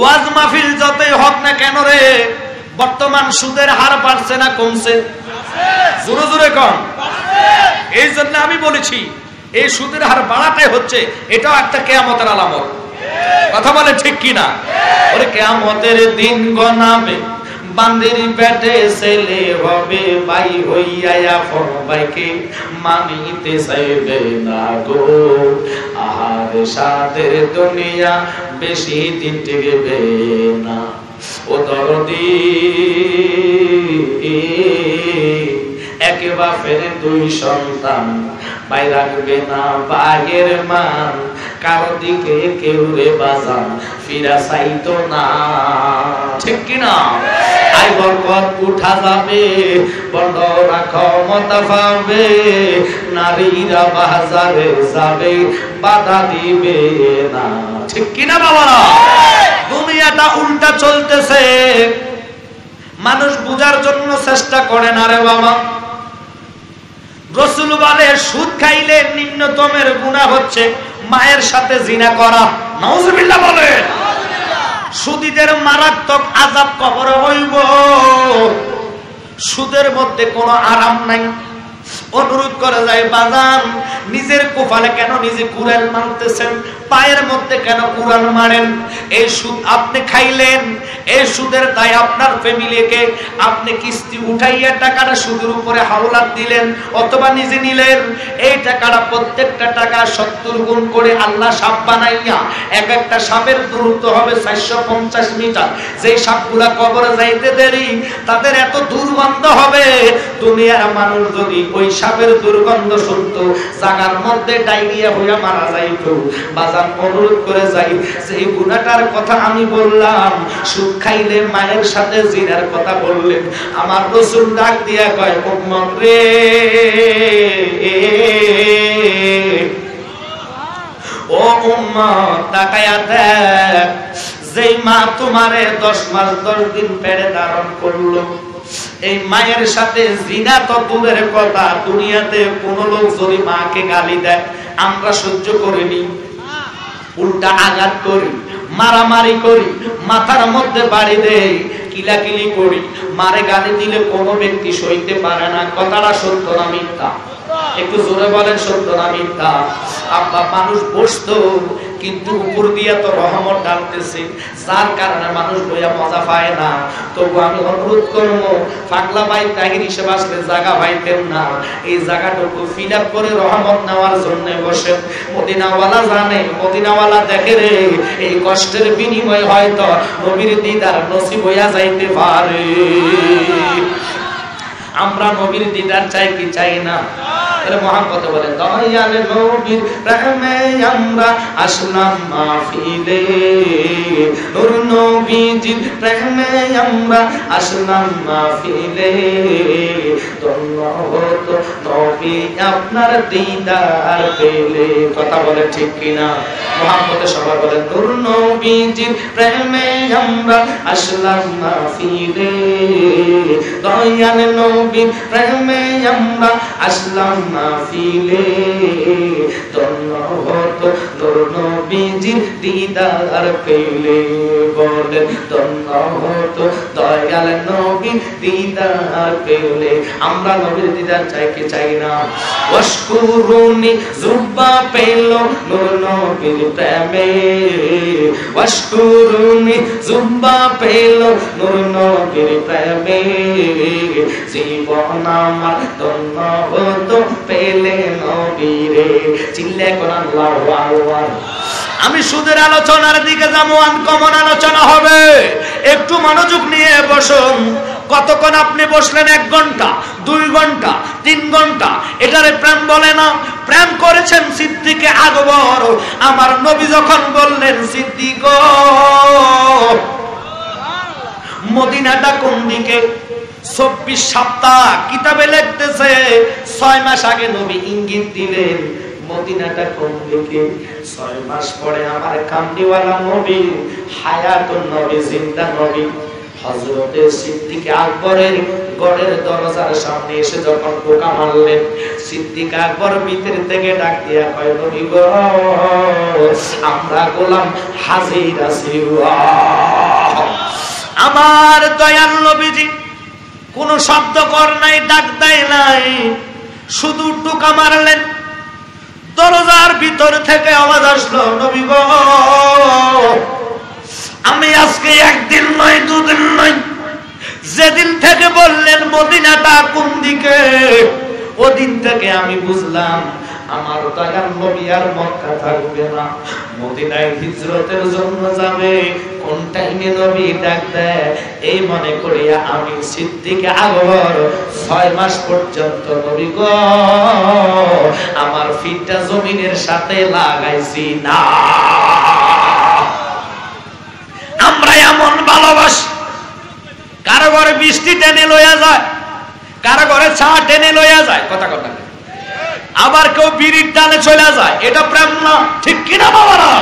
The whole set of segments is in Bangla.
ওয়াজ মাহফিল যতই হোক না কেন রে, বর্তমান সুদের হার বাড়ছে না কমছে? জোরে জোরে কম। এই জন্য আমি বলেছি এই সুদের হার বাড়াটাই হচ্ছে, এটাও একটা কিয়ামতের আলামত। কথা বলে ঠিক কিনা? ওরে কিয়ামতের দিন গনাবে বান্দির পেটে ছেলে হবে, ভাই হইয়া ভাইকে মানিতে চাইবে না গো। আহার সাদের দুনিয়া বেশি দিন টিকবে না। ও দরদি এক বাপের দুই সন্তান, ভাই রাখবে না ভাইয়ের মান, কারো দিকে কেউ রে বাজান ফিরা চাইতো না। ঠিক কিনা? আই বরকত উঠা যাবে, বড়রা ক্ষমতা পাবে, নারীরা বাজারে যাবে, বাধা দিবে না। ঠিক কিনা বাবারা? দুনিয়াটা উল্টা চলতেছে, মানুষ বুঝার জন্য চেষ্টা করে না রে বাবা। রাসূল বলে সুদ খাইলে নিম্নতমের গুনাহ হচ্ছে মায়ের সাথে জিনা করা। নাউজুবিল্লাহ বলে। সুদীদের মারাত্মক আযাব কবরে হইব। সুদের মধ্যে কোনো আরাম নাই। অনুরোধ করে যায় বাজান, নিজের কপালে কেন নিজে কুরআন মানতেছেন, পায়ের মধ্যে কেন কুরআন মারেন? এই সুদ আপনি খাইলেন, এই সুদের দায় আপনার ফ্যামিলিকে, আপনি কিস্তি উঠাইয়া টাকাটা সুদের উপরে হাওলাত দিলেন অথবা নিজে নিলেন। এই টাকাটা প্রত্যেকটা টাকা 70 গুণ করে আল্লাহ সাপ বানাইয়া, এক একটা সাপের দূরত্ব হবে 450 মিটার। যেই সাপগুলা কবরে যাইতে দেরি, তাদের এত দুর্গন্ধ হবে, দুনিয়ার মানুষ যদি ওই সাপের দুর্গন্ধ শুনত, জাগার মধ্যে ডায়রিয়া হইয়া মারা যাইত। বাজান অনুরোধ করে যাই, সেই গুনাহটার কথা আমি বললাম, সুদ খাইলে মায়ের সাথে জিনার কথা বললেন। আমার রাসূল ডাক দিয়া কয়, উম্মত রে, ও উম্মত তাকায়া দেখ, যেই মা তোমারে 10 মাস 10 দিন পেটে ধারণ করলো, এই মায়ের সাথে জিনা তো দূরের কথা, দুনিয়াতে কোন লোক যদি মাকে গালি দেয় আমরা সহ্য করিনি, উল্টা আঘাত করি, মারামারি করি, মাথার মধ্যে বাড়ি দেই, কিলাকিলি করি। মারে গালি দিলে কোনো ব্যক্তি সইতে পারে না। কথাটা সত্য না মিথ্যা? একটু জোরে বলেন, সত্য না মিথ্যা? আব্বা মানুষ বসতো, কিন্তু উপর দিয়া তো রহমত ডালতেছে, যার কারণে মানুষ বইয়া মজা পায় না। তবু আমি অনুরোধ করবো, পাগলা ভাই তাহির হিসেবে আসলে জায়গা পাইতেন না, এই জায়গাটুকু ফিল আপ করে রহমত নেওয়ার জন্য বসেন। মদিনাওয়ালা জানে, মদিনাওয়ালা দেখে রে, এই কষ্টের বিনিময় হয়তো নবীর দিদার নসিব হইয়া যাইতে পারে। আমরা নবীর দিদার চাই কি চাই না? মোহাম্মদ বলেন, দয়াল নবীর প্রেমে আমরা আসলাম মাহফিলে, নূর নবীজির প্রেমে আমরা আসলাম মাহফিলে, ধন্য হতো নবী আপনার দিদার পেলে। কথা বলে ঠিক কিনা? মোহাম্মদ সবাই বলেন, নূর নবীজির প্রেমে আমরা আসলাম মাহফিলে, দয়াল নবীর প্রেমে আমরা আসলাম মাহফিলে, ধন্য হতো নূর নবীজির দিদার পেলে। বলেন, ধন্য হতো দয়াল নবীর দিদার পেলে। আমরা নবীর দিদার চাই কি চাই না? ওয়াশকুরুনি জুব্বা পেল নূর নবীর প্রেমে, ওয়াশকুরুনি জুব্বা পেল নূর নবীর প্রেমে, জীবন আমার ধন্য হতো পেলে নবীরে। চিল্লে কোন আল্লাহু আকবার। আমি সুদের আলোচনার দিকে যাবো, আনকমন আলোচনা হবে, একটু মনোযোগ নিয়ে বসুন। কতক্ষণ আপনি বসলেন? 1 ঘন্টা, 2 ঘন্টা, 3 ঘন্টা। এটারে প্রেম বলে না? প্রেম করেছেন সিদ্দিকে আকবর। আমার নবী যখন বললেন, সিদ্দিক মদিনাটা কোন দিকে? 24 সপ্তাহ কিতাবে লিখতেছে 6 মাস আগে নবী ইঙ্গিত দিলেন মদিনাটা কোন দিকে। 6 মাস পরে আমার কামলিওয়ালা নবী, হায়াতুন নবী, জিন্দা নবী, হযরতে সিদ্দিক আকবরের গড়ের দরজার সামনে এসে যখন টোকা মারলেন, সিদ্দিক আকবর ভিতর থেকে ডাক দিয়া কয়, নবী গো, আমরা গোলাম হাজির আছি। আমার দয়াল নবীজি কোন শব্দ কর নাই, ডাক দেয় নাই, শুধু টোকা মারলেন। দরজার ভিতর থেকে আওয়াজ আসলো, নবী গো, আমি আজকে একদিন নয় দুদিন নয়, যেদিন থেকে বললেন মদিনাটা কোন দিকে, ওদিন থেকে আমি বুঝলাম আমার দয়াল নবী আর মক্কা থাকবে না, মদিনায় হিজরতের জন্য যাবে। কোন টাইমে নবী ডাক দেয় এই মনে করিয়া আমি সিদ্দিক আকবর 6 মাস পর্যন্ত নবী গো আমার ফিটটা জমিনের সাথে লাগাইছি না। আমরা এমন ভালোবাসি, কারো ঘরে বৃষ্টি টেনে লইয়া যায়, কারো ঘরে চা টেনে লইয়া যায়, কথা কথা, আবার কেউ বিড়ির টানে চলে যায়, এটা প্রেম না, ঠিক কিনা বাবারা?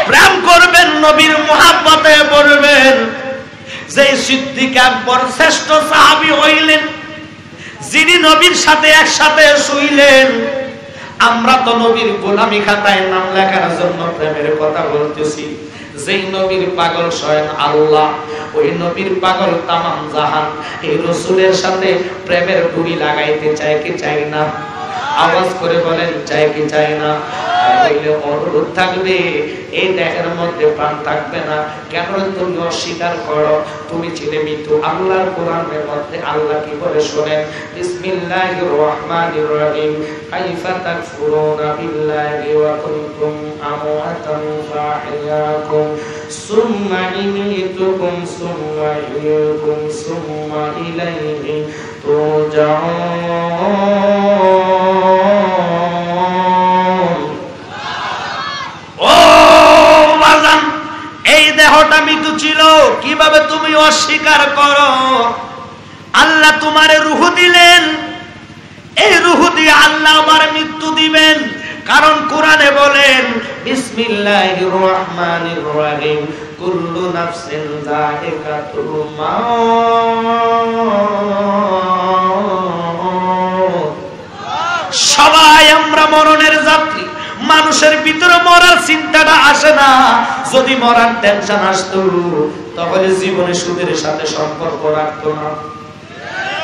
প্রেম করবেন, নবীর মুহাব্বতে পড়বেন। যে সিদ্দিক আকবর শ্রেষ্ঠ সাহাবী হইলেন, যিনি নবীর সাথে একসাথে শুইলেন। আমরা তো নবীর গোলামি খাতায় নাম লেখার জন্য প্রেমের কথা বলতেছি। যেই নবীর পাগল স্বয়ং আল্লাহ, ওই নবীর পাগল তামাম জাহান, এই রাসূলের সাথে প্রেমের ডুরি লাগাইতে চায় কি চাই না? আওয়াজ করে বলেন, চাই কি চাই না? তাহলে অনুরোধ থাকবে, এই দেহের মধ্যে প্রাণ থাকবে না কেন? তুমি অস্বীকার করো, তুমি ছিলে মৃত্যু। আল্লাহর কোরআনের মধ্যে আল্লাহ কি বলে শোনেন, বিসমিল্লাহির রহমানির রহিম, কাইফা তাকফুরুনা বিল্লাহি ওয়া কুনতুম আমওয়াতান ফাআহইয়াকুম সুম্মা ইমিতুকুম সুম্মা ইহয়িকুম সুম্মা ইলাইহি তুরজাউন। এই দেহটা মৃত্যু ছিল, কিভাবে তুমি অস্বীকার করো? আল্লাহ তোমারে রূহ দিলেন, এই রূহ দিয়ে আল্লাহ আবার মৃত্যু দিবেন। কারণ কোরআনে বলেন, বিসমিল্লাহির রহমানির রহিম, কুল্লু নাফসিন যায়িকাতুল মাউত। সবাই আমরা মরণের যাত্রী। মানুষের ভিতরে মরার চিন্তাটা আসে না। যদি মরার টেনশন আসতো তাহলে জীবনে সুদের সাথে সম্পর্ক রাখতো না।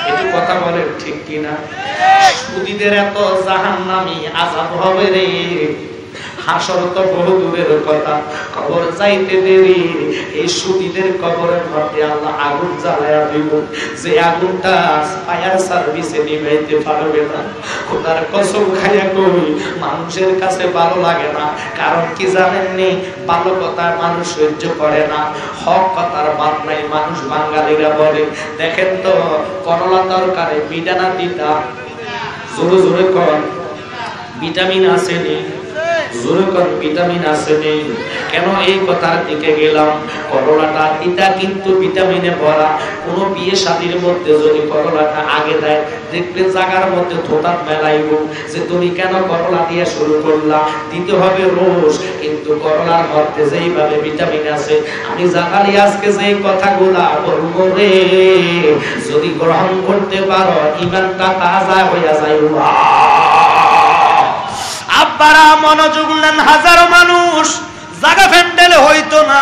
এই কথা বলে ঠিক কিনা? সুদীদের এত জাহান্নামী আযাব হবে রে, হাসর তো বহু দূরের কথা, কবর যাইতে দেরি। এই সুদীদের কবরের মধ্যে আল্লাহ আগুন জ্বালায়া দিব, যে আগুনটা ফায়ার সার্ভিসে নিভাইতে পারবে না। খোদার কসম খাইয়া কই, মানুষের কাছে ভালো লাগে না। কারণ কি জানেননি? ভালো কথা মানুষ সহ্য করে না, হক কথার বাদ নাই। মানুষ বাঙালিরা বলে, দেখেন তো করলা তরকারি বিটানা দিতা, জোরে জোরে কর, ভিটামিন আছে নি? জোরে কর, ভিটামিন আছে নেই? কেন এই কথার দিকে গেলাম? করলাটা এটা কিন্তু ভিটামিনে ভরা। কোন বিয়ে শাদীর মধ্যে যদি করলাটা আগে দেয়, দেখবেন জায়গার মধ্যে থোতা মেলাইব যে তুমি কেন করলা দিয়ে শুরু করলা, দিতে হবে রোজ। কিন্তু করলার মধ্যে যেইভাবে ভিটামিন আছে, আমি জানালি আজকে যেই কথাগুলা বলবো রে, যদি গ্রহণ করতে পারো ইমানটা তাজা হইয়া যাইব। আব্বারা মনোযোগ নেন, হাজারো মানুষ জায়গা ফ্যান্ডেলে হইতো না,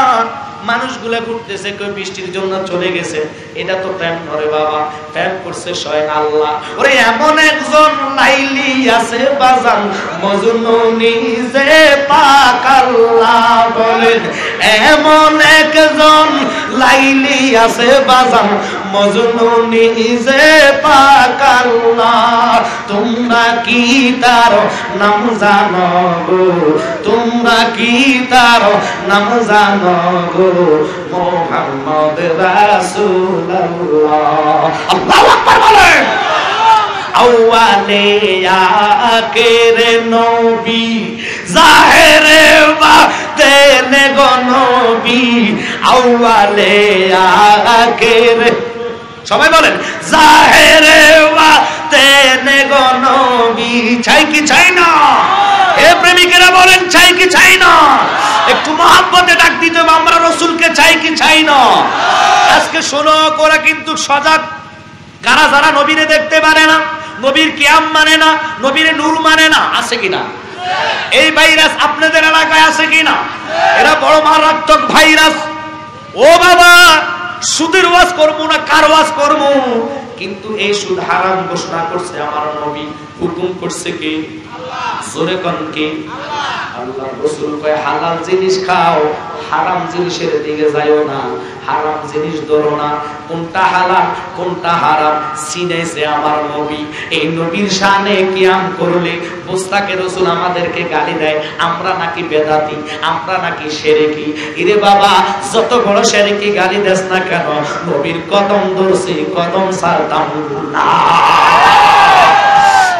মানুষগুলা ঘুরতেছে, কেউ বৃষ্টির জন্য চলে গেছে। এটা তো প্রেম নরে বাবা, প্রেম করছে স্বয়ং আল্লাহ। ওরে এমন একজন লাইলি আছে বাজান, মজনু নিজে পাক আল্লাহ বলেন। এমন একজন লাইলি আছে বাজান, মজনু নিজে পাক আল্লাহ। তোমরা কি তার নাম জানো গো? তোমরা কি তার নাম জানো গো? মুহাম্মদ রাসূলুল্লাহ। আল্লাহু আকবার বলেন। আউয়ালে আখিরে নবী, জাহেরে বাতেনে গো নবী। আউয়ালে আখিরে, সবাই বলেন, জাহেরে বাতেনে গো নবী। চাই কি চাই না? এ প্রেমিকেরা বলেন, চাই কি চাই না? একটু মহব্বতে ডাক দিতে হবে, আমরা রাসূলকে চাই কি চাই না? আজকে শোনো, ওরা কিন্তু সজাগ। কারা যারা নবীরে দেখতে পারে না, নবীর কিয়াম মানে না, নবীর নূর মানে না, আছে কিনা? এই ভাইরাস আপনাদের এলাকায় আছে কিনা? এরা বড় মারাত্মক ভাইরাস। ও বাবা, সুদের ওয়াজ করবো না কার ওয়াজ করবো? কিন্তু এই সুদ হারাম ঘোষণা করছে আমার নবী, হুকুম করছে কে? জোরে কোন কে? আল্লাহ রাসূল কয় হালাল জিনিস খাও, হারাম জিনিসের দিকে যাইও না, হারাম জিনিস ধরো না। কোনটা হালাল কোনটা হারাম চিনেছে আমার নবী। এই নবীর শানে কিয়াম করলে মুস্তাকে রাসূল আমাদেরকে গালি দেয়, আমরা নাকি বেদাতি, আমরা নাকি শিরকি। ইরে বাবা, যত বড় শিরকি গালি দেস না কেন, নবীর কদম ধরছি, কদম ছাড়তাম না।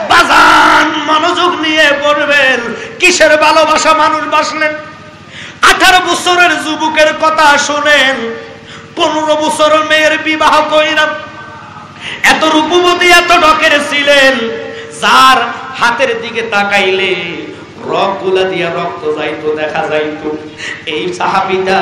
বাজান, মনোযোগ নিয়ে পড়বেন। কিসের ভালোবাসা মানুষ বাসলেন? 18 বছরের যুবকের কথা শুনেন, 15 বছরের মেয়ের বিবাহ কইরাম। এত রূপবতী এত ঢকের ছিলেন, যার হাতের দিকে তাকাইলে রগগুলা দিয়া রক্ত যাইতো, দেখা যাইতো। এই সাহাবীটা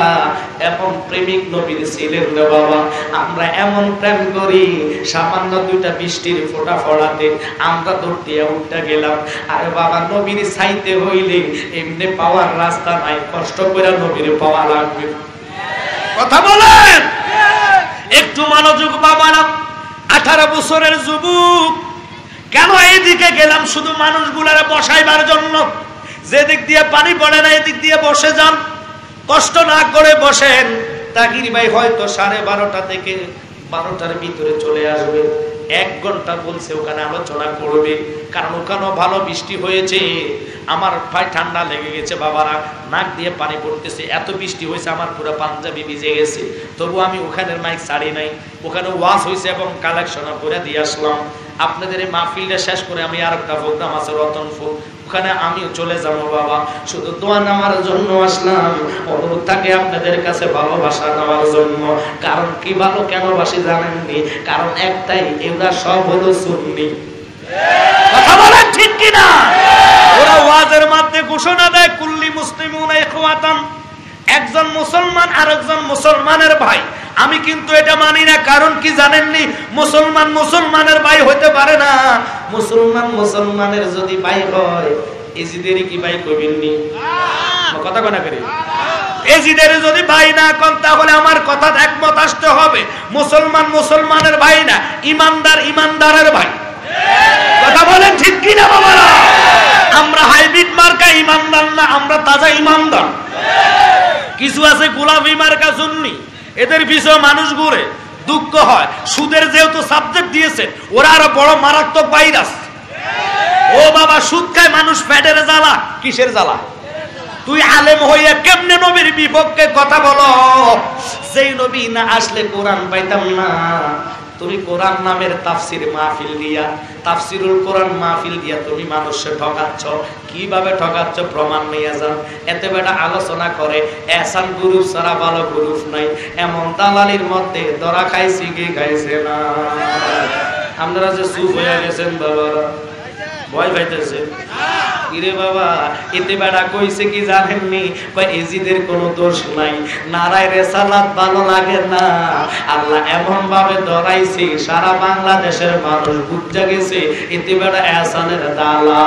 এমন প্রেমিক নবীর ছিলেন রে বাবা। আমরা এমন প্রেম করি, সামান্য 2টা বৃষ্টির ফোঁটা ফোড়াতে আমরা দৌড় দিয়ে উঠতে গেলাম। আরে বাবা, নবীর চাইতে হইলে এমনি পাওয়ার রাস্তা নাই, কষ্ট করে নবীর পাওয়া লাগবে। কথা বলেন, একটু মনোযোগ বাবারা। 18 বছরের যুবক, কেন এইদিকে গেলাম? শুধু মানুষগুলারে বসাইবার জন্য। যেদিক দিয়ে পানি পড়ে না এদিক দিয়ে বসে যান, কষ্ট না করে বসেন। তাকির ভাই হয়তো 12:30 থেকে 12টার ভিতরে চলে আসবে। 1 ঘন্টা বলছে ওখানে আলোচনা করবে, কারণ ওখানেও ভালো বৃষ্টি হয়েছে। আমার ভাই ঠান্ডা লেগে গেছে বাবারা, নাক দিয়ে পানি পড়তেছে, এত বৃষ্টি হয়েছে আমার পুরো পাঞ্জাবি ভিজে গেছে। তবু আমি ওখানের মাইক ছাড়ি নাই, ওখানে ওয়াজ হয়েছে এবং কালেকশন করে দিয়ে আসলাম। আপনাদের এই মাহফিলটা শেষ করে আমি আর একটা প্রোগ্রাম আছে রতনপুর, ওখানে আমিও চলে যাবো বাবা। শুধু দোয়া নেওয়ার জন্য আসলাম, অনুরোধ থাকে আপনাদের কাছে ভালোবাসা নেওয়ার জন্য। কারণ কি ভালো কেন বাসি জানেননি? কারণ একটাই, এরা সব হলো সুন্নি। কথা বলেন ঠিক কিনা? ওরা ওয়াজের মধ্যে ঘোষণা দেয় কুল্লি মুসলিমুনা ইখওয়াতান, একজন মুসলমান আরেকজন মুসলমানের ভাই। আমি কিন্তু এটা মানি না। কারণ কি জানেননি? মুসলমান মুসলমানের ভাই হতে পারে না। মুসলমান মুসলমানের যদি ভাই হয়, এজিদেরই কি ভাই কইবেননি? কথা কনা করি, এজিদের যদি ভাই না কোন, তাহলে আমার কথা একমত আসতে হবে। মুসলমান মুসলমানের ভাই না, ইমানদার ইমানদারের ভাই। কথা বলেন ঠিক কিনা বাবারা? আমরা হাইব্রিড মার্কা ইমানদার না, আমরা তাজা ইমানদার। কিছু আছে গোলাপি মার্কা সুন্নি, এদের পিছনে মানুষ ঘুরে, দুঃখ হয়। সুদের যেহেতু সাবজেক্ট দিয়েছে, ওরা আরো বড় মারাত্মক ভাইরাস। ও বাবা, সুদ খায় মানুষ, পেটের জ্বালা। কিসের জ্বালা? তুই আলেম হইয়া কেমনে নবীর বিপক্ষে কথা বলো? সেই নবী না আসলে কোরআন পাইতাম না। তুমি কোরআন নামের তাফসির মাহফিল দিয়া, তাফসিরুল কোরআন মাহফিল দিয়া তুমি মানুষকে ঠকাচ্ছ। কিভাবে ঠকাচ্ছ প্রমাণ নিয়ে যান। এতে বেটা আলোচনা করে এহসান গ্রুপ ছাড়া ভালো গ্রুপ নাই, এমন দালালির মধ্যে ধরা খাইছি কি খাইছে না। আপনারা যে চুপ হয়ে গেছেন বাবারা, ভয় পাইতেছে। ইরে বাবা, এতে বেড়া কইছে কি জানেননি? এজিদের কোনো দোষ নাই, নারায় রেসালাত ভালো লাগে না। আল্লাহ এমন ভাবে ধরাইছে, সারা বাংলাদেশের মানুষ বুঝা গেছে এতে বেড়া এহসানের দালা।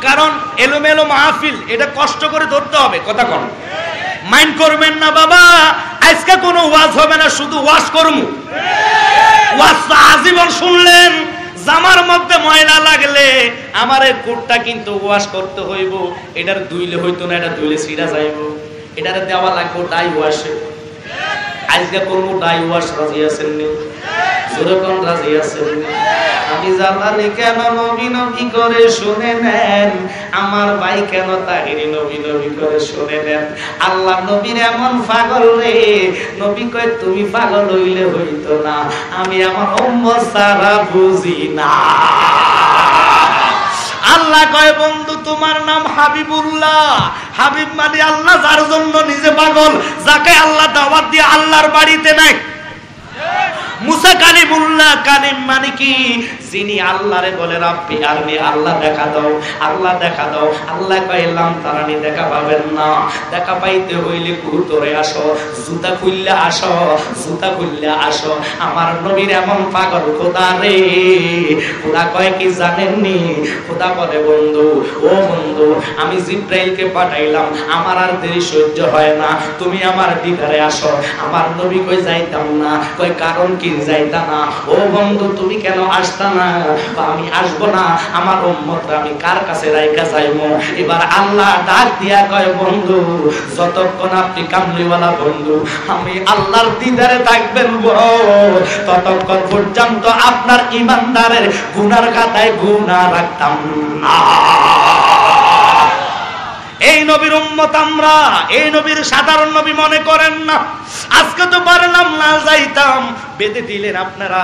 কারণ এলোমেলো মাহফিল, এটা কষ্ট করে ধরতে হবে। কথা কোন মাইন্ড করবেন না বাবা। আজকে কোনো ওয়াজ হবে না, শুধু ওয়াজ করমু। ওয়াজটা আজীবন শুনলেন। জামার মধ্যে ময়লা লাগলে আমার এই কোটটা কিন্তু ওয়াশ করতে হইব। এটার ধুইলে হইতো না, এটা ধুইলে ছিঁড়া যাইব। এটারে দেওয়া লাগবে ডাই ওয়াশে। আজকে করবো ডাই ওয়াশ। রাজি আছেন নি? যেরকম রাজি আছেন। আমি জানি কেন নবী নবী করে শুনে নেন, আমার ভাই কেন তাহিরি নবী নবী করে শুনে নেন। আল্লাহ নবীর এমন পাগল রে, নবী কয় তুমি পাগল হইলে হইতো না, আমি আমার উম্মত ছাড়া বুঝি না। আল্লাহ আল্লাহ কয় বন্ধু তোমার নাম হাবিবুল্লাহ। হাবিব মানে আল্লাহ যার জন্য নিজে পাগল, যাকে আল্লাহ দাওয়াত দিয়ে আল্লাহর বাড়িতে নেয়। মুসা কালিমুল্লাহ, কালিম মানে কি? যিনি আল্লাহরে বলে রাব্বি আরনি, আল্লাহ দেখা দাও, আল্লাহ দেখা দাও। আল্লাহ কইলাম তারানি দেখা পাবেন না, দেখা পাইতে হইলে কুতরে আসো, জুতা খুললে আসো, জুতা খুললে আসো। আমার নবীর এমন পাগল খোদা রে, খোদা কয় কি জানেননি? খোদা বলে বন্ধু, ও বন্ধু আমি জিব্রাইলকে পাঠাইলাম, আমার আর দেরি সহ্য হয় না, তুমি আমার দিদারে আসো। আমার নবী কই যাইতাম না, কই কারণ কি যাইতা না? ও বন্ধু তুমি কেন আসতা না? আমি আসবো না, আমার উম্মতরা আমি কার কাছে রাইখা যাইবো? এবার আল্লাহ ডাক দিয়া কয় বন্ধু যতক্ষণ আপনি কামলিওয়ালা বন্ধু আমি আল্লাহর দিদারে থাকবেন ততক্ষণ পর্যন্ত আপনার ইমানদারের গুনার খাতায় গুনাহ রাখতাম না। এই নবীর উম্মত আমরা, এই নবীর সাধারণ নবী মনে করেন না। আজকে তো পারলাম না যাইতাম, বেঁধে দিলেন আপনারা।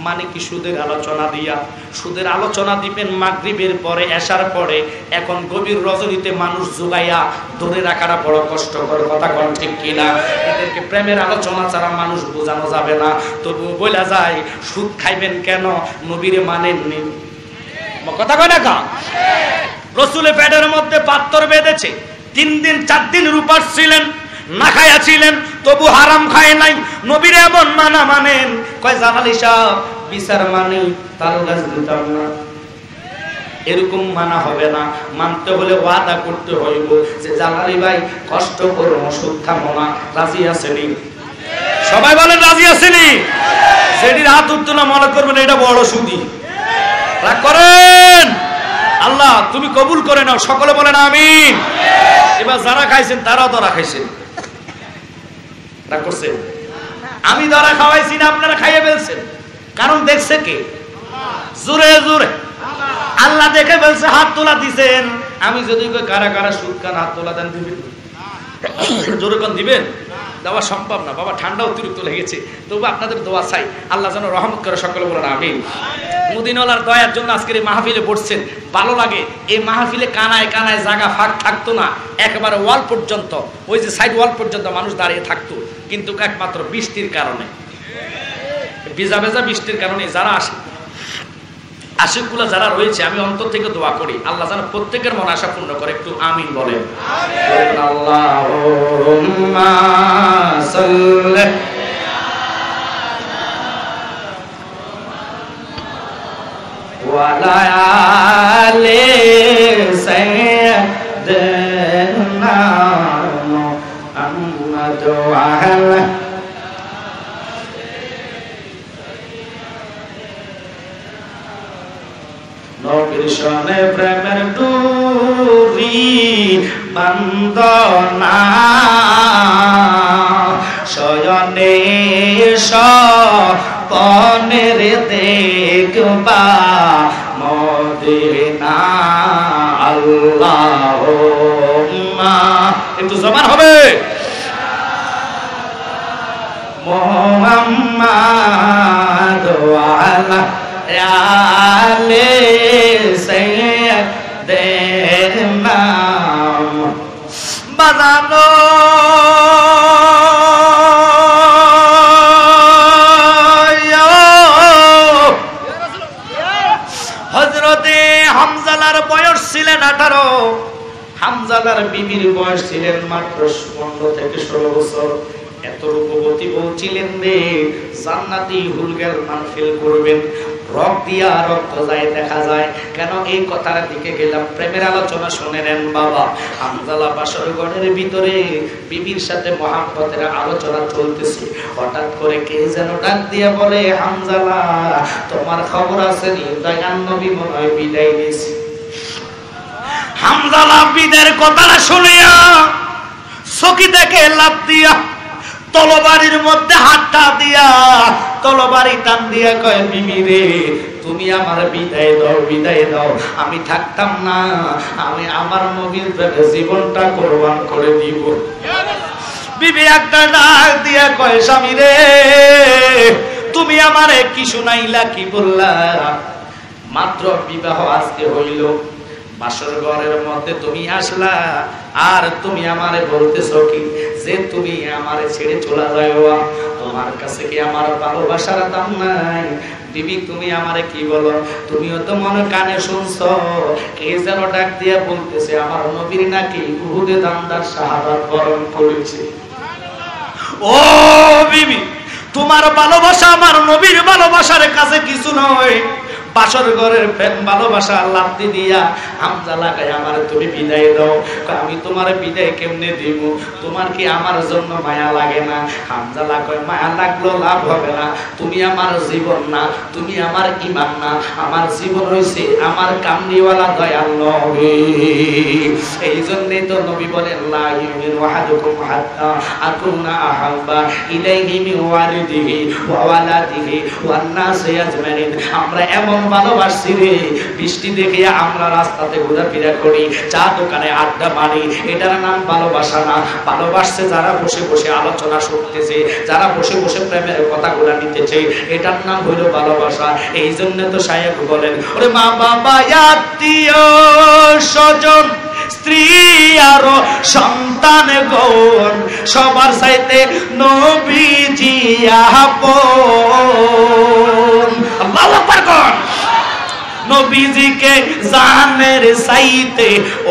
মানে কি সুদের আলোচনা দিয়া, সুদের আলোচনা দিবেন মাগরিবের পরে, এশার পরে। এখন গভীর রজনীতে মানুষ জুগাইয়া ধরে রাখাটা বড় কষ্টকর, কথা কোন ঠিক কিনা? এদেরকে প্রেমের আলোচনা ছাড়া মানুষ বোঝানো যাবে না। তবু বলা যায় সুদ খাইবেন কেন? নবীরে মানেননি, কথা কয় না কা? রসুলের পেটের মধ্যে পাথর বেঁধেছে, 3 দিন 4 দিন উপাস ছিলেন, না খায়া ছিলেন, তবু হারাম খায় নাই। নবীর এমন মানা মানেন। কয় জালালি সাহেব বিচার মানি তাল গাছ দিতাম না, এরকম মানা হবে না। মানতে হলে ওয়াদা করতে হইব যে জালালি ভাই কষ্ট করো, সুদ খাবো না। রাজি আছেনি? সবাই বলেন রাজি আছেনি? সেটির হাত উঠতো না মনে করবেন এটা বড় সুদি। রাগ করেন? আল্লাহ তুমি কবুল করে নাও, সকলে বলেন আমিন। এবার যারা খাইছেন তারাও ধরা খাইছেন, রাগ করছেন? আমি ধরা খাওয়াইছি না, আপনারা খাইয়ে ফেলছেন। কারণ দেখছে কে? জোরে জোরে আল্লাহ দেখে ফেলছে, হাত তোলা দিছেন। আমি যদি কারা কারা সুদ খান হাত তোলা দেন, দিবেন? জোরে কোন দিবেন? দেওয়া সম্ভব না বাবা, ঠান্ডা অতিরিক্ত লেগেছে। তবু আপনাদের দোয়া চাই, আল্লাহ যেন রহমত করে, সকলে বলেন আমিন। মদিনাওয়ালার দয়ার জন্য আজকের এই মাহফিলে বসছেন, ভালো লাগে। এই মাহফিলে কানায় কানায় জায়গা ফাঁক থাকতো না, একেবারে ওয়াল পর্যন্ত, ওই যে সাইড ওয়াল পর্যন্ত মানুষ দাঁড়িয়ে থাকতো। কিন্তু একমাত্র বৃষ্টির কারণে, ভিজা ভেজা বৃষ্টির কারণে যারা আসে, আশিকগুলো যারা রয়েছে, আমি অন্তর থেকে দোয়া করি আল্লাহ যেন প্রত্যেকের মনে আশা পূর্ণ করে। একটু আমিন বলেন। আল্লাহুম্মা সাল্লি ওয়া আলা আলি সাইয়্যিদিনা মুহাম্মাদ ওয়া আলা নবীর শনে প্রেমের ডুরি বন্দনা শয়নে স্বপনের দেখবা মদিনা। আল্লাহুম্মা, একটু জবান হবে, মুহাম্মাদ ওয়া আলা আলে সাইয়্যিদিনা বাজানো হযরতে হামজালার বয়স ছিলেন 18। হামজালার বিবির বয়স ছিলেন মাত্র 15 থেকে 16 বছর। এত রূপবতী বউ ছিলেন রে, জান্নাতি হুলগেল মাহফিল করবেন, রক দিয়া রক্ত যায় দেখা যায়। কেন এই কথার দিকে গেলাম? প্রেমের আলোচনা শুনে নেন বাবা। হামজালা বাসর ঘরের ভিতরে বিবির সাথে মহাব্বতের আলোচনা চলতেছে। হঠাৎ করে কে যেন ডাক দিয়ে বলে, হামজালা তোমার খবর আছে নি? দয়ান নবী মনে হয় বিদায় দিয়েছে। হামজালা বিদের কথাটা শুনিয়া চকি থেকে লাফ দিয়া তলবাড়ির মধ্যে হাতটা দিয়া তলবাড়ি টান দিয়া কয়, বিবি রে তুমি আমার বিদায় দাও, বিদায় দাও। আমি থাকতাম না, আমি আমার নবীর প্রেমে জীবনটা কোরবান করে দিব। বিবি একটা ডাক দিয়া কয়, স্বামী রে তুমি আমারে কি শুনাইলা, কি বললা? মাত্র বিবাহ আজকে হইল, বাসর ঘরের মধ্যে তুমি আসলা আর তুমি আমারে বলতেছো কি যে তুমি আমারে ছেড়ে চলে যাও, তোমার কাছে কি আমার ভালোবাসার দাম নাই? বিবি তুমি আমারে কি বলো? তুমিও তো মনে কানে শুনছো, কে যেন ডাক দিয়ে বলতেছে আমার নবীর নাকি উহুদে দামদার শাহাদাত বরণ করেছে। ও বিবি, তোমার ভালোবাসা আমার নবীর ভালোবাসার কাছে কিছু নয়। বাসর ঘরের প্রেম ভালোবাসা লাত্তি দিয়া হামজা লাগাই আমার তুমি বিদায় দাও। আমি তোমার বিদায় কেমনে দিব? তোমার কি আমার জন্য মায়া লাগে না? হামজা লাগায় মায়া লাগলো লাভ হবে না, তুমি আমার জীবন না, তুমি আমার ঈমান না, আমার জীবন হইছে আমার কামলিওয়ালা দয়াল নবী। এই জন্যই তো নবী বলেন লা ইউমিনু আহাদুকুম হাত্তা আকুনা আহাব্বা ইলাইহি মিন ওয়ালিদিহি ওয়া ওয়ালাদিহি ওয়ান নাসি আজমাইন। আমরা এমন ভালোবাসি রে, বৃষ্টি দেখে আমরা রাস্তাতে ঘোরাফেরা করি, চা দোকানে আড্ডা মারি, এটার নাম ভালোবাসা না। ভালোবাসছে যারা বসে বসে আলোচনা শুনতেছে, যারা বসে বসে প্রেমের কথাগুলো নিতেছে, এটার নাম হইল ভালোবাসা। এই জন্য তো শায়েখ বলেন ওরে মা বাবা আত্মীয় স্বজন স্ত্রী আর সন্তান গণ সবার চাইতে নবীজি আপন। আল্লাহু আকবার কোন নবীজিকে জানের চাইতে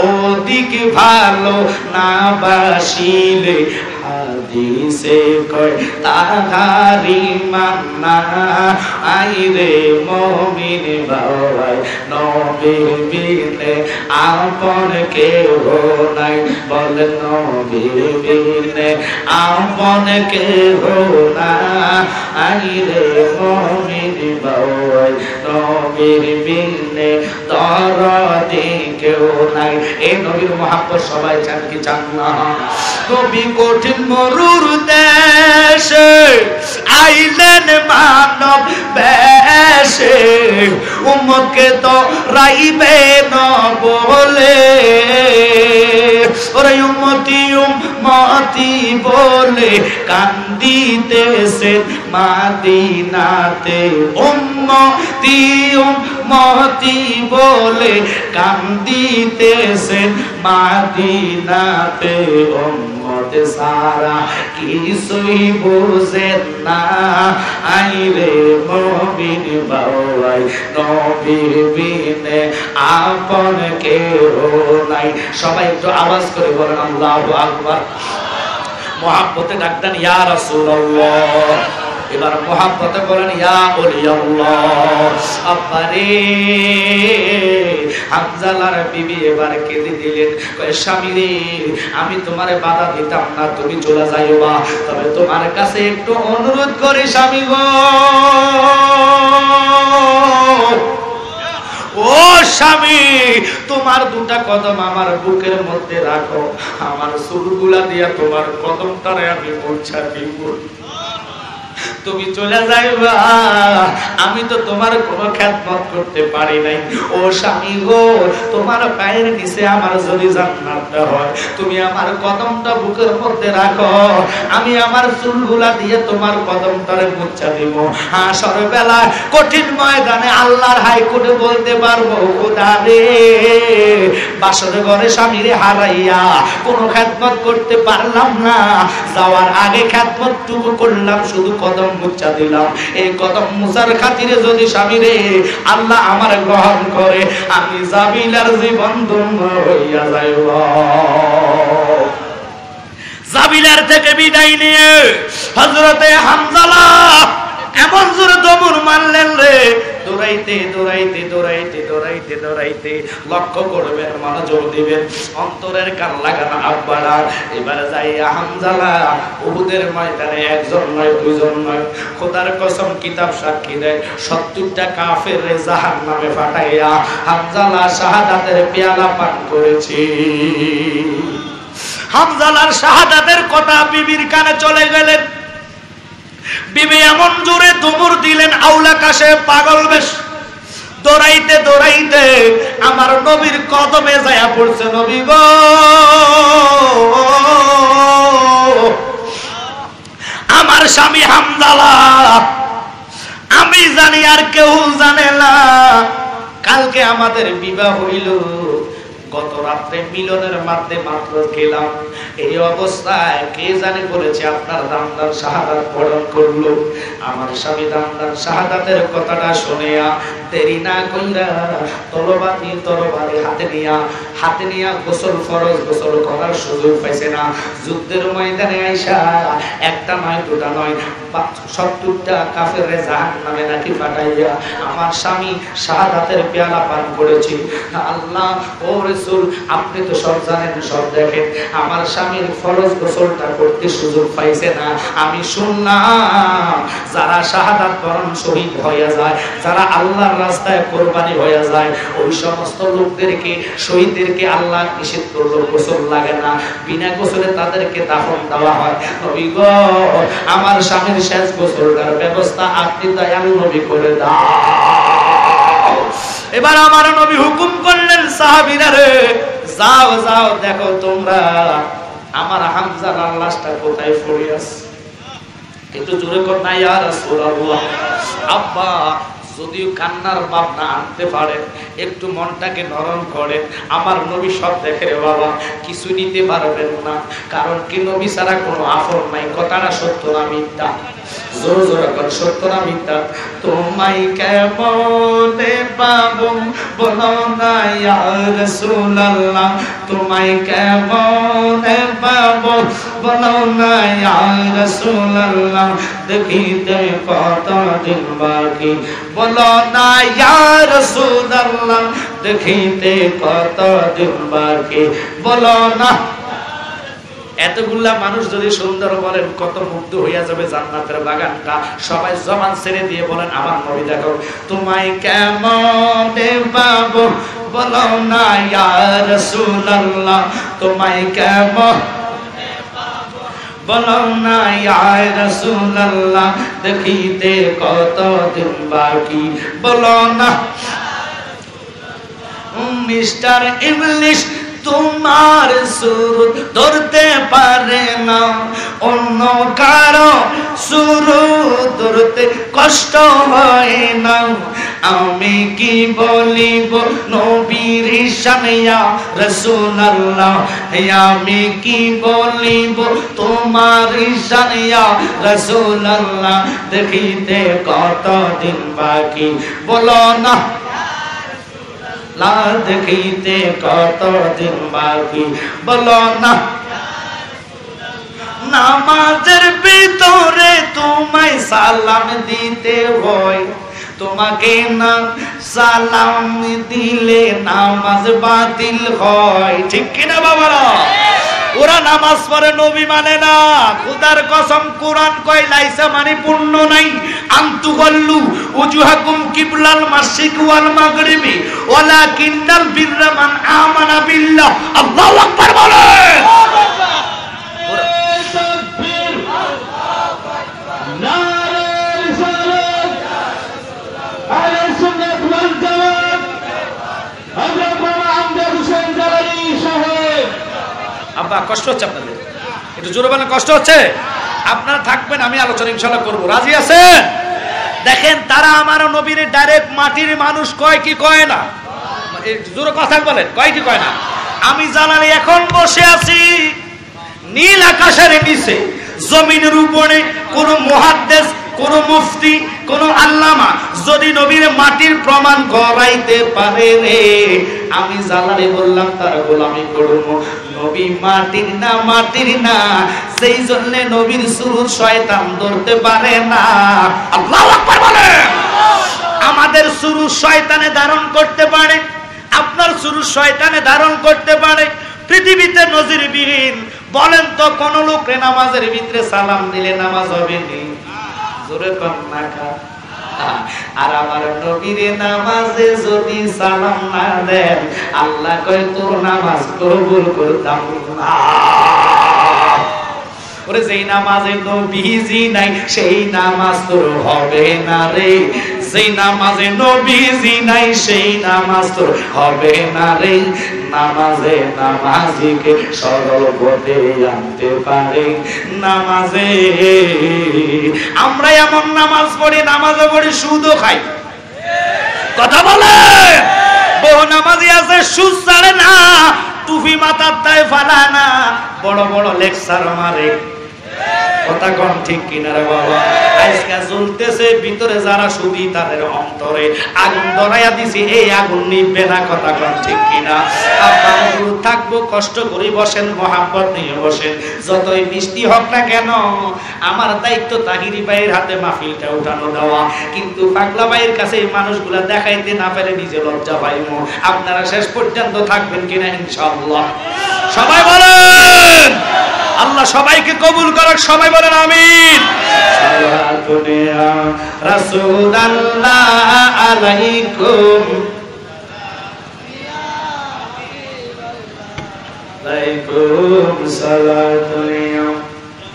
অধিক ভালো না বাসিলে হাদিসে কয় তাহারি মান্না আইরে মুমিন ভাই নবী বিনে আপন কেউ নাই। বল নবী বিনে আপন কেউ না আইরে মুমিন ভাই নবীর বিনে দরদি কেউ নাই। এই নবীর মহব্বত সবাই চান কি চান না? নবী কঠিন মরুর দেশে আইলেন মানব বেশে, উম্মতকে তো রাইবে না বলে, ওরে উম্মতি উম্মতি বলে কান্দিতেছে মাদিনাতে। উম্মতি উম্মতি বলে কান্দিতেছে মাদিনাতে। উম্মত সারা কিছুই বুঝেন না আইরে মুমিন ভাই নবী বিনে আপন কেউ নাই। সবাই একটু আওয়াজ করে বলেন আল্লাহু আকবার। মুহাব্বতে ডাক দেন ইয়া রাসূলুল্লাহ। এবার মুহাব্বতে বলেন ইয়া ওলিয়াল্লাহ। আব্বারে হামজালার বিবি এবার কেঁদে দিলেন, কয় স্বামী রে আমি তোমারে বাধা দিতাম না, তুমি চলে যাইবা, তবে তোমার কাছে একটু অনুরোধ করি স্বামী গো। ও স্বামী, তোমার দুটা কদম আমার বুকের মধ্যে রাখো, আমার চুলগুলা দিয়া তোমার কদমটারে আমি মুছা দিব। তুমি চলে যাইবা, আমি তো তোমার কোনো খেদমত করতে পারি নাই। ও স্বামী গো, তোমার পায়ের নিচে আমার যদি জান্নাতটা হয়, তুমি আমার কদমটা বুকের মধ্যে রাখো, আমি আমার চুলগুলা দিয়ে তোমার কদমটারে মুছা দিব। হাসর বেলা কঠিন ময়দানে আল্লাহর হাইকোর্টে বলতে পারবো খোদা রে, বাসর ঘরে স্বামীরে হারাইয়া কোনো খেদমত করতে পারলাম না, যাওয়ার আগে খেদমত টুকু করলাম, শুধু কদম মুছা দিলাম। এই কদম মুছার খাতিরে যদি স্বামীরে আল্লাহ আমার গ্রহণ করে, আমি জাবিলার জীবন ধন্য হইয়া যাইব। জাবিলার থেকে বিদায় নিয়ে হযরতে হামজালা এমন জোরে দমুর মারলেন রে, দৌড়াইতে দৌড়াইতে দৌড়াইতে দৌড়াইতে দৌড়াইতে। লক্ষ্য করবেন, মনোযোগ দিবেন, অন্তরের কান লাগানো আব্বারা। এবারে যাইয়া হামজালা উহুদের ময়দানে একজন নয় দুইজন নয়, খোদার কসম কিতাব সাক্ষী দেয় 70টা কাফেররে জাহান্নামে ফাটাইয়া হামজালা শাহাদাতের পেয়ালা পান করেছে। হামজালার শাহাদাতের কথা বিবির কানে চলে গেলেন। বিবি এমন জোরে দুমুর দিলেন, আউলা কাশে পাগল বেশ দৌড়াইতে দৌড়াইতে আমার নবীর কদমে যায়া পড়ছে। নবী গো, আমার স্বামী হামজালা, আমি জানি আর কেউ জানে না, কালকে আমাদের বিবাহ হইল, রাত্রে মিলনের মাধ্যমে মাত্র গেলাম, এই অবস্থায় কে জানে বলেছে আপনার দামদার শাহাদাত বরণ করলো। আমার স্বামী দামদার শাহাদাতের কথাটা শুনিয়া দেরি না কইরা তরবারি হাতে নিয়া গোসল ফরজ গোসল করার সুযোগ পাইছে না। যুদ্ধের ময়দানে আইসা একটা নয় দুটা নয় 70টা কাফেররে জাহান্নামে নাকি পাঠাইয়া আমার স্বামী শাহাদাতের পেয়ালা পান করেছে। আল্লাহ ও রাসূল আপনি তো সব জানেন সব দেখেন, আমার স্বামীর ফরজ গোসলটা করতে সুযোগ পাইছে না। আমি শুনলাম যারা শাহাদাত বরণ শহীদ হয়ে যায়, যারা আল্লাহর রাস্তায় কোরবানি হয়ে যায়, ওই সমস্ত লোকদেরকে শহীদদেরকে আল্লাহ নিষেধ করলো গোসল লাগে না, বিনা গোসলে তাদেরকে দাফন দেওয়া হয়। নবী গো আমার স্বামীর শেষ গোসলটার ব্যবস্থা আপনি দয়ালু নবী করে দাও। এবার আমার নবী হুকুম করলেন সাহাবীরা রে যাও যাও দেখো তোমরা আমার হামজার লাশটা কোথায় পড়ে আছে। একটু জোরে কর না ইয়া রাসূলুল্লাহ। আব্বা যদিও কান্নার ভাব না আনতে পারে, একটু মনটাকে নরম করে, আমার নবী সব দেখে রে বাবা, কিছু নিতে পারবেন না, কারণ কি নবী ছাড়া কোনো আফর নাই। কথাটা সত্য না মিথ্যা? জোর জোর কর, সত্য না মিথ্যা? তোমায় কেমনে পাবো বলো না ইয়া রাসূলুল্লাহ, তোমায় কেমনে পাবো বলো না ইয়া রাসূলুল্লাহ, দেখিতে কতদিন বাকি বলো না ইয়া রাসূলুল্লাহ, দেখিতে কতদিন বাকি বলো না। এতগুলা মানুষ যদি সুন্দর বলেন কত মুগ্ধ হইয়া যাবে জান্নাতের বাগানটা। সবাই জবান ছেড়ে দিয়ে বলেন আমার নবী দেখো তোমায় কেমনে পাবো বলো না ইয়া রাসূলুল্লাহ, তোমায় কেমনে পাবো বলো না ইয়া রাসূলুল্লাহ, দেখিতে কতদিন বাকি বলো না। মিস্টার ইংলিশ তোমার সুর ধরতে পারে না, অন্য কারো সুর ধরতে কষ্ট হয় না। আমি কি বলিব নবীর শানে ইয়া রাসূলুল্লাহ, আমি কি বলিব তোমার শানে ইয়া রাসূলুল্লাহ, দেখিতে কতদিন বাকি বলো না, দেখিতে কতদিন বাকি বলো না। নামাজের ভিতরে তোমায় সালাম দিতে হয়, তোমাকে না সালাম দিলে নামাজ বাতিল হয়, ঠিক কিনা বাবারা? ওরা নামাজ পড়ে নবী মানে না। খোদার কসম কোরআন কয় লাইসা মানে পূর্ণ নাই। আনতু গল্লু উজুহাকুম কিবলাল মাশরিক ওয়াল মাগরিবি ওয়ালাকিন্নাল বিররা মান আমানা বিল্লাহ। আল্লাহু আকবার বলে। তাকবীর, নারে রিসালাত, আহলে সুন্নাত ওয়াল জামাত, হযরত মাওলানা আমজাদ হোসেন জালালী সাহেব। আব্বা কষ্ট হচ্ছে আপনাদের, একটু জোরে বলেন কষ্ট হচ্ছে? আপনারা থাকবেন, আমি আলোচনা ইনশাআল্লাহ করব, রাজি আছেন? দেখেন তারা আমার নবীর ডাইরেক্ট মাটির মানুষ কয় কি কয় না? জোরে কথা বলেন, কয় কি কয় না? আমি জালালী এখন বসে আছি নীল আকাশের নিচে, জমিনের উপরে কোন মুহাদ্দিস, কোন মুফতি, কোন আল্লামা যদি নবীর মাটির প্রমাণ করাইতে পারে রে, আমি জালালী বললাম তার গোলামি করব। নবী মাটির না, মাটির না, সেই জন্য নবীর সুরুত শয়তান ধরতে পারে না। আল্লাহু আকবার বলে। আমাদের সুরুত শয়তানে ধারণ করতে পারে, আপনার সুরুত শয়তানে ধারণ করতে পারে, পৃথিবীতে নজিরবিহীন। বলেন তো কোন লোকরে নামাজের ভিতরে সালাম দিলে নামাজ হবে নি? জোরে কোন না খা। আর আমার নবীরে নামাজে যদি সালাম না দেন, আল্লাহ কয় তোর নামাজ কবুল করতাম না। ওরে যেই নামাজে নবীজি নাই সেই নামাজ তোর হবে না রে, যেই নামাজে নবীজি নাই সেই নামাজ তোর হবে না রে। নামাজে নামাজিকে সরল পথে আনতে পারে, নামাজে আমরা এমন নামাজ পড়ি, নামাজে পড়ি সুদও খাই। কথা বলে বহু নামাজি আছে সুদ ছাড়ে না, টুপি মাথার তাই ফালায় না, বড় বড় লেকচার মারে। কথা কোন ঠিক কিনা রে বাবা? আজকে জ্বলতেছে ভিতরে যারা সুদী তাদের অন্তরে আগুন ধরাইয়া দিছি, এই আগুন নিভবে না। কথা কোন ঠিক কিনা? আপনারা থাকবো, কষ্ট করে বসেন, মহাব্বত নিয়ে বসেন, যতই বৃষ্টি হোক না কেন আমার দায়িত্ব তাহিরি ভাইয়ের হাতে মাহফিলটা উঠানো দেওয়া। কিন্তু পাগলা ভাইয়ের কাছে এই মানুষগুলা দেখাইতে না পেলে নিজে লজ্জা পাইমু। আপনারা শেষ পর্যন্ত থাকবেন কিনা ইনশাআল্লাহ? সবাই বলেন আল্লাহ সবাইকে কবুল করুক, সবাই বলেন আমিন। সালাতুনিয়া রাসূলুল্লাহ আলাইকুম, আলাইকুম সালাতুনিয়া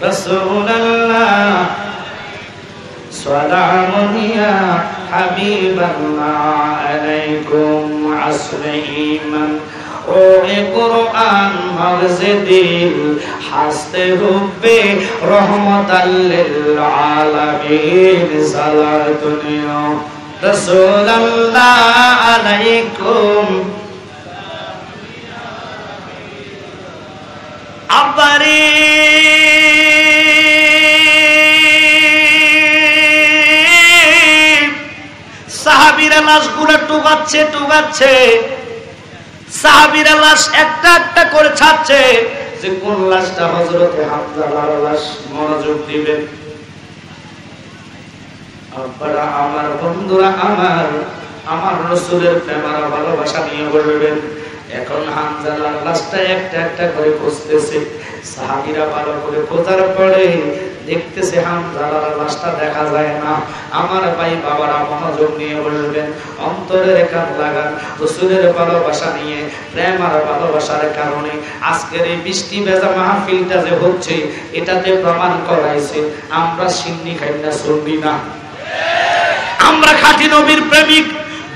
রাসূলুল্লাহ সালামুনিয়া হাবিবাল্লাহ আলাইকুম আসরে ঈমান ও কুরআন মগজে দিল হাসতে হুব্বে রহমাতাল লিল আলামিন সালাতুনিয়া রাসূলুল্লাহ আলাইকুম। আবারি সাহাবীরা লাশগুলো টুকাচ্ছে, সাহাবীরা লাশ একটা একটা করে ছাড়ছে যে কোন লাশটা হযরতে হামজার লাশ। মনোযোগ দিবেন আপনারা, আমার বন্ধুরা, আমার রাসূলের প্রেম আর ভালোবাসা নিয়ে বলবেন। এখন হামজার লাশটা একটা একটা করে খুঁজতেছে, সাহাবীরা ভালো করে খোঁজার পরে দেখতেছে হামজার লাশটা দেখা যায় না। আমার ভাই বাবারা মনোযোগ নিয়ে বলবেন, অন্তরের কান লাগান, রাসূলের ভালোবাসা নিয়ে, প্রেম আর ভালোবাসার কারণে আজকের এই বৃষ্টি ভেজা মাহফিলটা যে হচ্ছে এটাতে প্রমাণ করাইছে আমরা সিন্নি খাই না, সুন্নি না। আমরা খাঁটি নবীর প্রেমিক।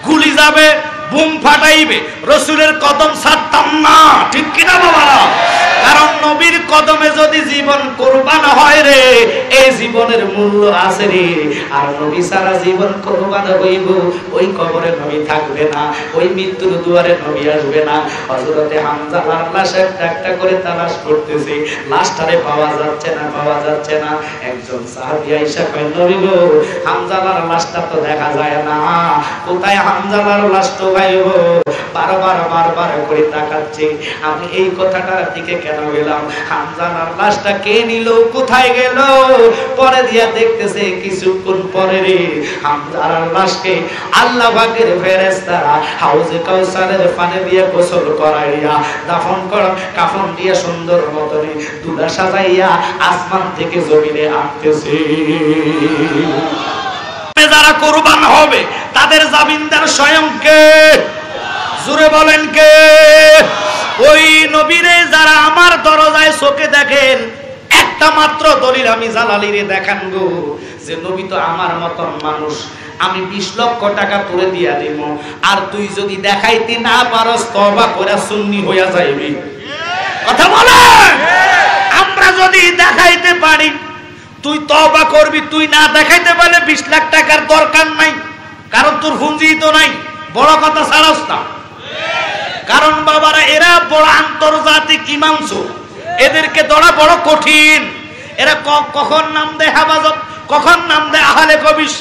গুলি যাবে, বুম ফাটাইবে, রাসূলের কদম ছাড়তাম না, ঠিক কিনা বাবারা? কারণ নবীর কদমে যদি জীবন কুরবান হয় রে, এই জীবনের মূল্য আছে রে। আর নবী সারা জীবন কুরবান হইব, ওই কবরে নবী থাকবে না, ওই মৃত্যুর দুয়ারে নবী আসবে না। হযরতে হামজার লাশ একটা একটা করে তালাশ করতেছে, লাশটারে পাওয়া যাচ্ছে না। একজন সাহাবী আয়েশা কয়, নবী গো, হামজার লাশটা তো দেখা যায় না, কোথায় হামজার লাশ তো গায়ব? বারবার করে তাকাচ্ছে। আমি এই কথাটার দিকে কেন গেলাম? হামজার লাশটা কে নিল, কোথায় গেল? পরে দিয়া দেখতেছে কিছুক্ষণ পরে রে হামজার লাশকে আল্লাহ পাকের ফেরেশতারা হাউজে কাউসারের পানি দিয়ে গোসল করাইয়া দাফন করা কাফন দিয়ে সুন্দর মতনে দুলা সাজাইয়া আসমান থেকে জমিনে আনতেছে। যারা কুরবান হবে তাদের জামিনদার স্বয়ং কে? জোরে বলেন কে? ওই নবীরে যারা আমার দরজায় চোখে দেখেন, একটা মাত্র দলিল আমি জালালিরে দেখান গো, যে নবী তো আমার মতন মানুষ, আমি 20 লক্ষ টাকা তুলে দিয়া দিব, আর তুই যদি দেখাইতে না পারস তওবা করে সুন্নি হইয়া যাইবি। কথা বলেন, আমরা যদি দেখাইতে পারি তুই তওবা করবি, তুই না দেখাইতে পারলে 20 লাখ টাকার দরকার নাই, কারণ তোর পুঁজি তো নাই। বড় কথা ছাড়াস না, কারণ বাবারা এরা বড় আন্তর্জাতিক ইমামসু, এদেরকে ধরা বড় কঠিন। এরা কখন নাম দেয় হেফাজত, কখন নাম দেয় আহলে কবিস।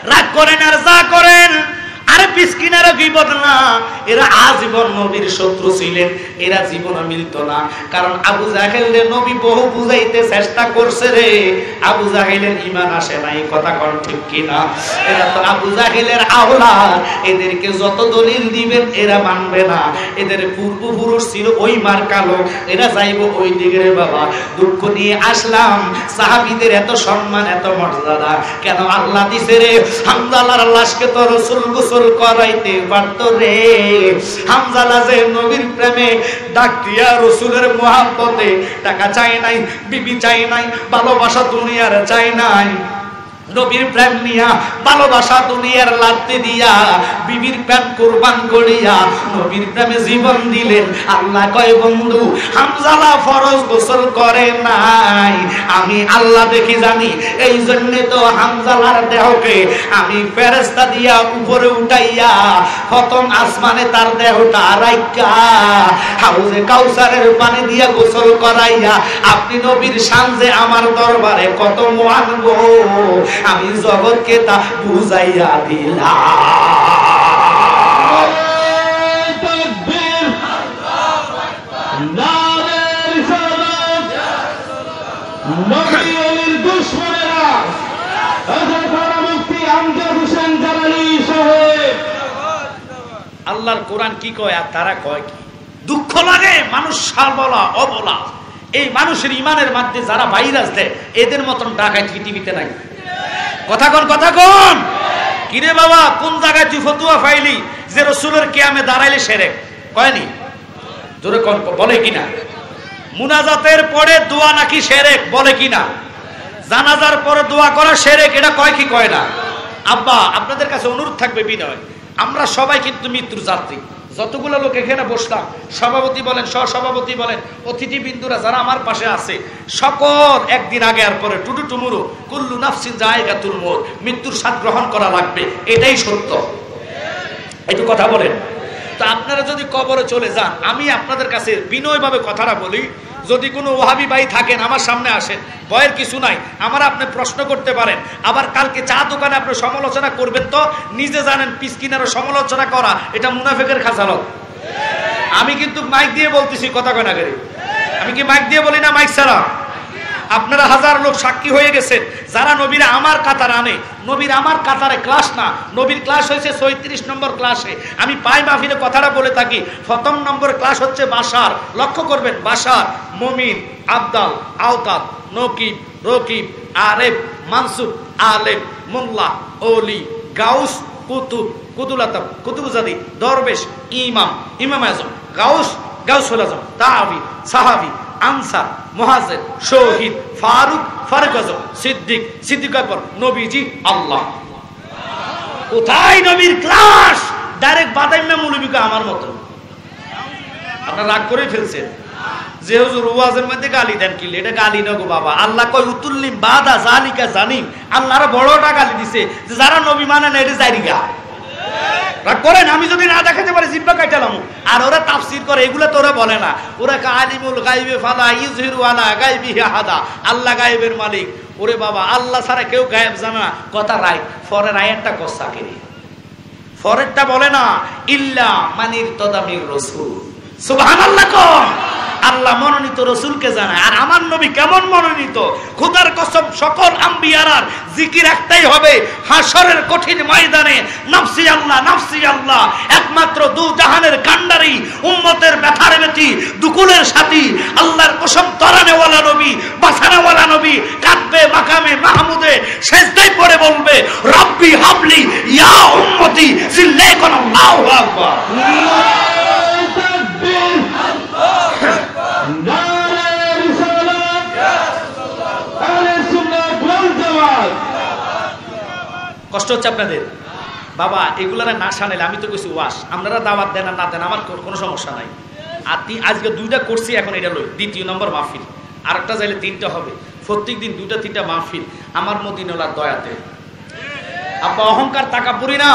রাগ করেন আর যা করেন, আরে বিস্কিনারও গীবত না, এরা আজীবন নবীর শত্রু ছিলেন, এরা জীবনে মিলত না। কারণ আবু জাহেলের নবী বহু বুঝাইতে চেষ্টা করছে রে, আবু জাহেলের ঈমান আসে নাই। কথা কোন ঠিক কিনা? এরা তো আবু জাহেলের আওলাদ, এদেরকে যত দলিল দিবেন এরা মানবে না। এদের পূর্বপুরুষ ছিল ওই মার্কা লোক, এরা যাইব ওই দিকে রে বাবা। দুঃখ নিয়ে আসলাম, সাহাবীদের এত সম্মান এত মর্যাদা কেন আল্লাহ দিছে রে? হামজালার লাশকে তো রাসূল গোসল করাইতে পারতো রে। হামজালা যে নবীর প্রেমে ডাক দিয়া রাসূলের মহব্বতে টাকা চাই নাই, বিবি চাই নাই, ভালোবাসা দুনিয়ার চাই নাই, নবীর প্রেম নিয়া ভালোবাসা দুনিয়ার লাত্তি দিয়া বিবির প্রেম কুরবান করিয়া নবীর প্রেমে জীবন দিলেন। আল্লাহ কয় বন্ধু হামজালা ফরজ গোসল করে নাই, আমি আল্লাহ দেখি জানি, এই জন্য তো হামজালার দেহকে আমি ফেরেশতা দিয়া উপরে উঠাইয়া প্রথম আসমানে তার দেহটা রাইখা হাউজে কাউসারের পানি দিয়া গোসল করাইয়া আপনি নবীর শান যে আমার দরবারে কত মহান গো, আমি জগৎকে তা বুঝাইয়া দিলাম। আল্লাহর কোরআন কি কয় আর তারা কয় কি? দুঃখ লাগে মানুষ সাবলা অবলা, এই মানুষের ইমানের মধ্যে যারা ভাইরাস দেয় এদের মতন ডাকাত পৃথিবীতে নাই। কথা কোন কথা কোন কিরে বাবা, কোন জায়গায় তুই ফতুয়া ফাইলি যে রাসূলের কিয়ামে দাঁড়াইলে শিরক? কয়নি? জোরে কোন বলে কিনা? মুনাজাতের পরে দোয়া নাকি শিরক বলে কিনা? জানাজার পরে দোয়া করা শিরক, এটা কয় কি কয় না? আব্বা আপনাদের কাছে অনুরোধ থাকবে বিনয়, আমরা সবাই কিন্তু মৃত্যুর যাত্রী। যতগুলো লোক এখানে বসলাম, সভাপতি বলেন, সহসভাপতি বলেন, অতিথিবৃন্দরা যারা আমার পাশে আছে, সকল একদিন আগে আর পরে টুটু টুমুরু কুল্লু নাফসিন যায়গাতুল মউত, মৃত্যুর স্বাদ গ্রহণ করা লাগবে, এটাই সত্য। একটু কথা বলেন তো। আপনারা যদি কবরে চলে যান, আমি আপনাদের কাছে বিনয়ভাবে কথাটা বলি, যদি কোনো ওহাবি ভাই থাকেন আমার সামনে আসেন, ভয়ের কিছু নাই, আমার আপনি প্রশ্ন করতে পারেন। আবার কালকে চা দোকানে আপনি সমালোচনা করবেন তো নিজে জানেন পিসকিনারও সমালোচনা করা এটা মুনাফিকের খাসালত। আমি কিন্তু মাইক দিয়ে বলতেছি, কথা কয় না গেলে, আমি কি মাইক দিয়ে বলি না মাইক ছাড়া? আপনারা হাজার লোক সাক্ষী হয়ে গেছেন যারা নবীর আমার কাতার আনে। নবীর আমার কাতারে ক্লাস না, নবীর ক্লাস হয়েছে ৩৬ নম্বর ক্লাসে। আমি পাই মাহফিলে কথাটা বলে থাকি, প্রথম নম্বর ক্লাস হচ্ছে বাশার। লক্ষ্য করবেন, বাশার, মমিন, আবদাল, আওতাদ, নকিব, রকিব, আরেফ, মানসুব, আলেম, মোল্লা, ওলি, গাউস, কুতুব, কুতুলাতাব, কুতুবজাদি, দরবেশ, ইমাম, ইমাম আজম, গাউস, গাউসুল আজম, তাহাবি, সাহাবি, আনসার, মুহাজির, শহীদ, ফারুক, ফারুক আজম, সিদ্দিক, সিদ্দিক আকবর, নবীজি, আল্লাহ। কোথায় নবীর ক্লাস? ডাইরেক্ট বাদাইমে মৌলবীকে আমার মতো। আপনারা রাগ করে ফেলছেন যে হুজুর ওয়াজের মধ্যে গালি দেন, কি এটা গালি না গো বাবা। আল্লাহ কয় উতুল্লিম বাদা জালিকা জানিম, আল্লাহর বড়টা গালি দিছে যে যারা নবী মানে না এটা জারিগা। রাগ করেন, আমি যদি না দেখাতে পারি জিব্বা কাটালাম। আর ওরা তাফসীর করে, এগুলো তো ওরা বলে না। ওরা আলিমুল গায়বে ফালা ইউযহিরু আলা গায়বিহি আহাদা, আল্লাহ গায়েবের মালিক। ওরে বাবা, আল্লাহ ছাড়া কেউ গায়েব জানে না, কথা রাইট। ফরের আয়াতটা কসা কেনে, ফরেরটা বলে না ইল্লা মানির তদামির রাসূল। সুবহানাল্লাহ কোন আল্লাহ মনোনীত রসুলকে জানায়। আর আমার নবী কেমন মনোনীত? খোদার কসম, সকল আম্বিয়ার জিকির একটাই হবে হাসরের কঠিন ময়দানে, নফসি আল্লাহ, নফসি আল্লাহ। একমাত্র দু জাহানের কান্ডারি, উম্মতের ব্যথার বেটি, দুকুলের সাথী, আল্লাহর কসম তরানেওয়ালা নবী, বাসানাওয়ালা নবী কাঁদবে মাকামে মাহমুদে, সেজদায় পড়ে বলবে রব্বি হাবলি ইয়া উম্মতি সিল্লাই কোন আল্লাহু আকবার। কষ্ট হচ্ছে আপনাদের বাবা, এগুলারা না শানাইলে আমি তো কিছু ওয়াস, আপনারা দাওয়াত দেন আর না দেন আমার কোনো সমস্যা নাই। আর আজকে দুইটা করছি, এখন এটা লই দ্বিতীয় নম্বর মাহফিল, আরেকটা যাইলে তিনটা হবে। প্রত্যেক দিন দুইটা তিনটা মাহফিল আমার মদিনাওয়ালার দয়াতে। আব্বা অহংকার তাকাব্বুরি না।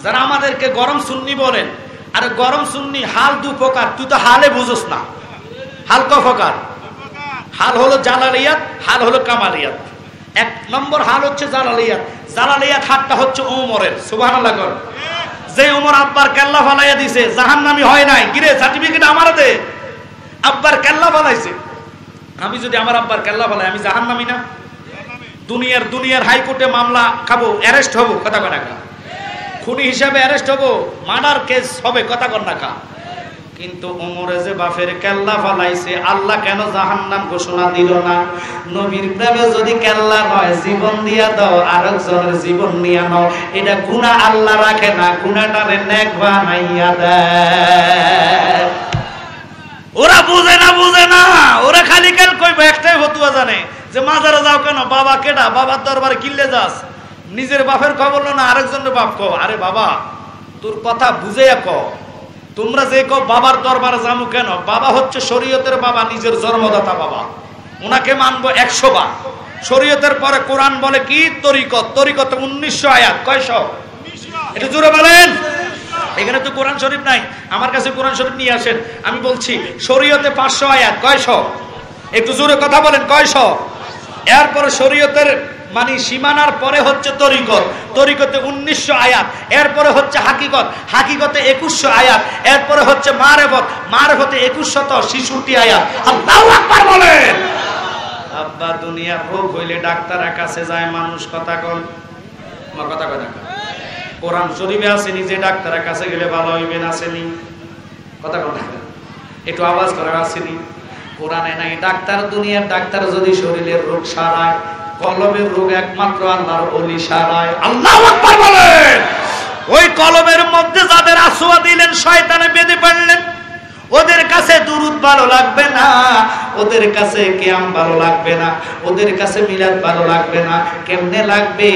যারা আমাদেরকে গরম সুন্নি বলেন, আরে গরম সুন্নি হাল দু প্রকার, তুই তো হালে বুঝোস না। হাল ক প্রকার? হাল হলো জালালিয়াত, হাল হলো কামালিয়াত। এক নম্বর হাল হচ্ছে জালালিয়াত। জালালিয়াত হাতটা হচ্ছে ওমরের। সুবহানাল্লাহ কর। যে ওমর আব্বার কেল্লা ফালাইয়া দিছে, জাহান্নামী হয় নাই, কিরে সার্টিফিকেট আমার দে। আব্বার কেল্লা ফালাইছে, আমি যদি আমার আব্বার কেল্লা ফালাই আমি জাহান্নামী না? দুনিয়ার হাইকোর্টে মামলা খাবো, অ্যারেস্ট হবো, কথা কয় না কা? খুনি হিসাবে অ্যারেস্ট হবো, মার্ডার কেস হবে, কথা কর না কা? কিন্তু ওমরে যে বাপের কেল্লা ফালাইছে, আল্লাহ কেন জাহান্নাম ঘোষণা দিল না? নবীর প্রেমে যদি কেল্লা নয়, জীবন দিয়া দাও, আরেকজনের জীবন নিয়া নাও। এটা গুনাহ আল্লাহ রাখে না, গুনাহটারে নেক বানাইয়া দেয়। ওরা বুঝে না, ওরা খালি কাল কইবে একটাই ফতুয়া জানে যে মাজারে যা কেন? বাবা কেডা? বাবার দরবারে কিল্লে যাস? নিজের বাপের খবর না আরেকজনের বাপ কও। আরে বাবা তোর কথা বুঝাইয়া কও। তোমরা যে কও বাবার দরবারে যামু কেন? বাবা হচ্ছে শরীয়তের বাবা, নিজের জন্মদাতা বাবা, ওনাকে মানবো 100 বার। শরীয়তের পরে কোরআন বলে কি? তরিকত। তরিকতে 1900 আয়াত। কয়শ? একটু জোরে বলেন। এখানে তো কোরআন শরীফ নাই, আমার কাছে কোরআন শরীফ নিয়ে আসেন। আমি বলছি শরীয়তে 500 আয়াত। কয়শ? একটু জোরে কথা বলেন, কয়শ? এরপরে শরীয়তের মানে সীমানার পরে হচ্ছে তরিকত। তরিকতে 1900 আয়াত। এরপরে হচ্ছে হাকিকত। হাকিকতে 2100 আয়াত। এরপরে হচ্ছে মারেফত। মারেফতে 2166 আয়াত। আল্লাহু আকবার বলেন। আব্বা দুনিয়ার রোগ হইলে ডাক্তারের কাছে যায় মানুষ, কথা কন কথা কয় না? কোরআন শরীফে আছে নিজে ডাক্তারের কাছে গেলে ভালো হইবে না? আসেনি? কথা কন না? একটু আওয়াজ করে আসেনি? কোরআনে নাই। ডাক্তার, দুনিয়ার ডাক্তার যদি শরীরের রোগ সারায়, কলবের রোগ একমাত্র আল্লাহর ওলি সারায়। আল্লাহু আকবার বলেন। ওই কলবের মধ্যে যাদের আসওয়া দিলেন, শয়তানে বেঁধে পড়লেন, ওদের কাছে দুরুদ ভালো লাগবে না, ওদের কাছে কিয়াম ভালো লাগবে না, ওদের কাছে মিলাদ ভালো লাগবে না। কেমনে লাগবে?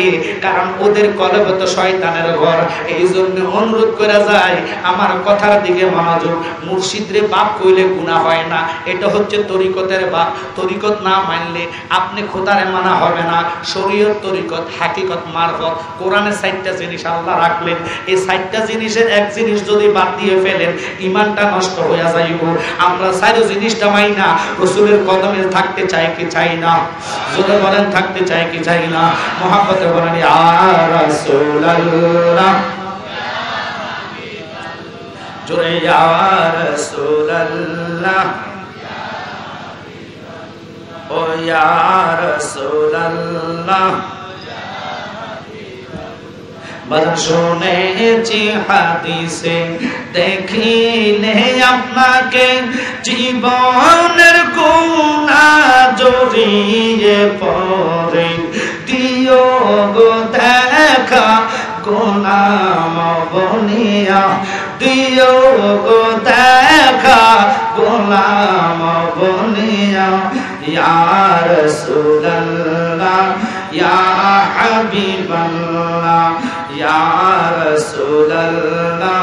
কারণ ওদের কলবে তো শয়তানের ঘর। এই জন্য অনুরোধ করে যায়, আমার কথার দিকে মনোযোগ। মুর্শিদরে বাপ কইলে গুনাহ হয় না, এটা হচ্ছে তরিকতের বাপ। তরিকত না মানলে আপনি খোদারে মানা হবে না। শরীয়ত, তরিকত, হাকিকত, মারফত, কোরআনে 4টা জিনিস আল্লাহ রাখলেন। এই 4টা জিনিসের এক জিনিস যদি বাদ দিয়ে ফেলেন, ইমানটা নষ্ট হয়ে যাইব। আমরা 4 জিনিসটা মাই না। রাসূলের কদমে থাকতে চাই কি চাই না? যদি বলেন থাকতে চাই কি চাই না? মুহাব্বতে বলেন ইয়া রাসূলুল্লাহ, জোরে ইয়া রাসূলুল্লাহ, ও ইয়া রাসূলুল্লাহ। শুনেছি হাদিসে, দেখিলে আপনাকে জীবনের গুণা জড়িয়ে পড়ে, দিও গো দেখা গোলাম বনিয়া, দিও গো দেখা গোলাম বনিয়া। ইয়া রাসূলুল্লাহ, ইয়া হাবিবাল্লাহ, ইয়া রাসূলুল্লাহ।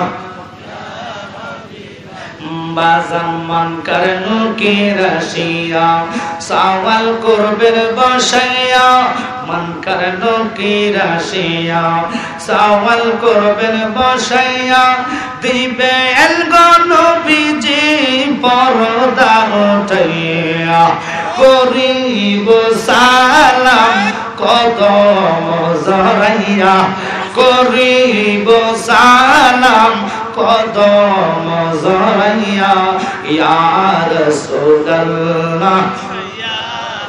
বাজান মান করনু কি রশিয়া, সওয়াল করবেন বসাইয়া। মান করনু কি রশিয়া, সওয়াল করবেন বসাইয়া। দিবেন গো নবীজি পরদা উঠাইয়া, করিব সালাম কদম জড়াইয়া, করিব সালাম কদম জড়াইয়া। ইয়া রাসূলুল্লাহ, ইয়া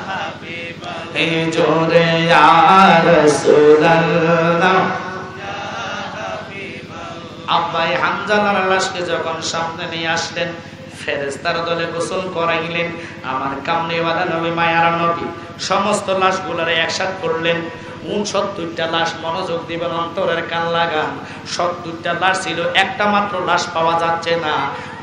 হাবিবাল্লাহ, হে জোরে ইয়া রাসূলুল্লাহ, ইয়া হাবিবাল্লাহ। আব্বাই হামজালার লাশকে যখন সামনে নিয়ে আসলেন, ফেরেশতার দলে গোসল করাইলেন। আমার কামনেওয়ালা নবী, মায়ারা নবী সমস্ত লাশগুলোরে একসাথে করলেন। 69টা লাশ। মনোযোগ দিবেন, অন্তরের কান লাগান। 70টা লাশ ছিল, একটা মাত্র লাশ পাওয়া যাচ্ছে না।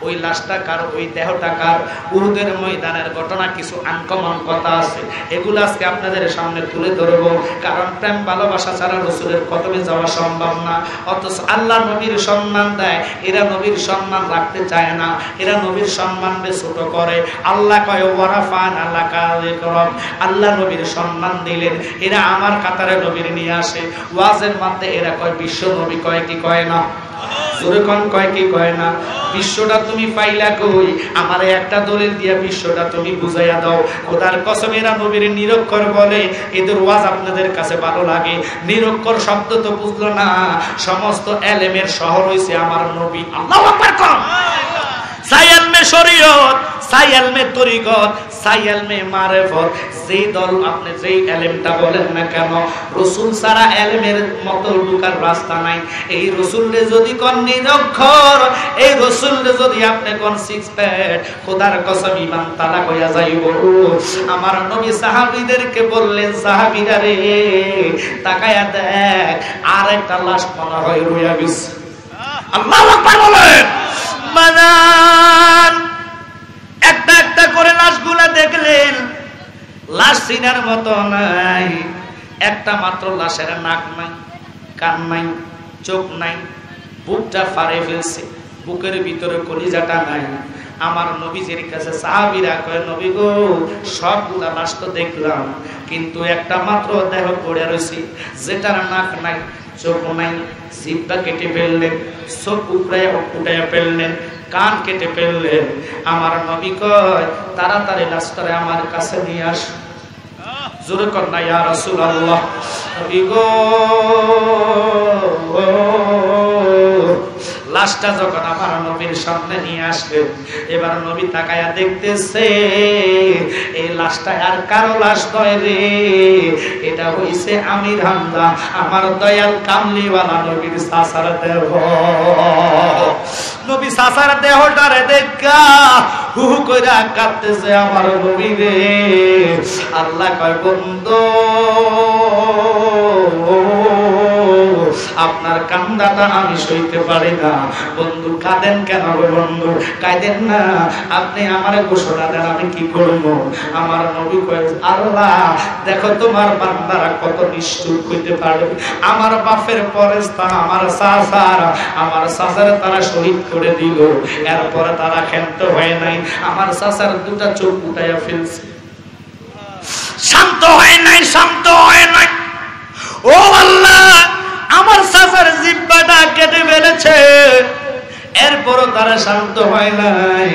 ওই লাশটা কার? ওই দেহটা কার? উহুদের ময়দানের ঘটনা। কিছু আনকমন কথা আছে, এগুলো আজকে আপনাদের সামনে তুলে ধরব। কারণ প্রেম ভালোবাসা ছাড়া রাসূলের কদমে যাওয়া সম্ভব না। অথচ আল্লাহ নবীর সম্মান দেয়, এরা নবীর সম্মান রাখতে চায় না, এরা নবীর সম্মানকে ছোট করে। আল্লাহ কয় ওয়ারাফানা লাকা যিকরাক, আল্লাহ নবীর সম্মান দিলেন, এরা আমার কাতারে নবীর নিয়ে আসে। ওয়াজের মধ্যে এরা কয় বিশ্ব নবী, কয় কি কয় না? জোরে কোন কয় কি কয় না? বিশ্বটা তুমি পাইলা কই? আমারে একটা দলিল দিয়া বিশ্বটা তুমি বুঝাইয়া দাও। খোদার কসম, এরা নবীর নিরক্ষর বলে। এদের ওয়াজ আপনাদের কাছে ভালো লাগে। নিরক্ষর শব্দ তো বুঝলো না। সমস্ত এলেমের শহর হইছে আমার নবী। আল্লাহু আকবার কোন। সাইয়াল মে শরীয়ত, সাইয়াল মে তরিকত, সাইয়াল মে মারেফত। যেই দল আপনি যেই এলেমটা বলেন না কেন, রাসূল ছাড়া এলেমের মতো ঢোকার রাস্তা নাই। এই রাসূলরে যদি কোন নিরক্ষর, এই রাসূলরে যদি আপনি কোন সিক্স প্যাড, খোদার কসম ঈমান তালাক হইয়া যাইব। আমার নবী সাহাবীদেরকে বললেন, সাহাবীরা রে তাকায়া দেখ, আর একটা লাশ মনে হয় রইয়া গেছে। আল্লাহু আকবার বলেন। বানান একটা একটা করে লাশগুলা দেখলেন। লাশ চিনার মতো নাই। একটা মাত্র লাশের নাক নাই, কান নাই, চোখ নাই, বুকটা ফাড়ে ফেলছে, বুকের ভিতরে কলিজাটা নাই। আমার নবীজির কাছে সাহাবীরা কয়, নবী গো সবগুলা লাশ তো দেখলাম, কিন্তু একটা মাত্র দেহ পড়ে রয়েছে, যেটার নাক নাই, চোখ নাই, জিহ্বা কেটে ফেললেন, চোখ উঠাইয়া ফেললেন, কান কেটে ফেললেন। আমার নবী কয়, তাড়াতাড়ি লাশটারে আমার কাছে নিয়ে আস। জোরে কর না ইয়া রাসূলুল্লাহ। নবী গো লাশটা যখন আমার নবীর সামনে নিয়ে আসলেন, এবার নবী তাকায়া দেখতেছে এই লাশটা আর কারো লাশ নয় রে, এটা হইছে আমির হামজা, আমার দয়াল কামলিওয়ালা নবীর চাচার দেহ। নবী চাচার দেহটারে দেখা হু হু কইরা কাঁদতেছে আমার নবী রে। আল্লাহ কয়, বন্ধু আপনার কান্দাটা আমি সইতে পারি না। বন্ধু কাঁদেন কেন বন্ধু? কাঁদেন না, আপনি আমার ঘোষণা দেন আমি কি করব। আমার নবী কয়, আল্লাহ দেখো তোমার বান্দারা কত নিষ্ঠুর হইতে পারে। আমার বাপের পরেস্তা আমার চাচার তারা শহীদ করে দিল, এরপরে তারা ক্ষান্ত হয় নাই, আমার চাচার দুটা চোখ উঠাইয়া ফেলছে। শান্ত হয় নাই, শান্ত হয় নাই। ও আল্লাহ, আমার চাচার জিহ্বাটা কেটে ফেলেছে, এরপরও তারা শান্ত হয় নাই,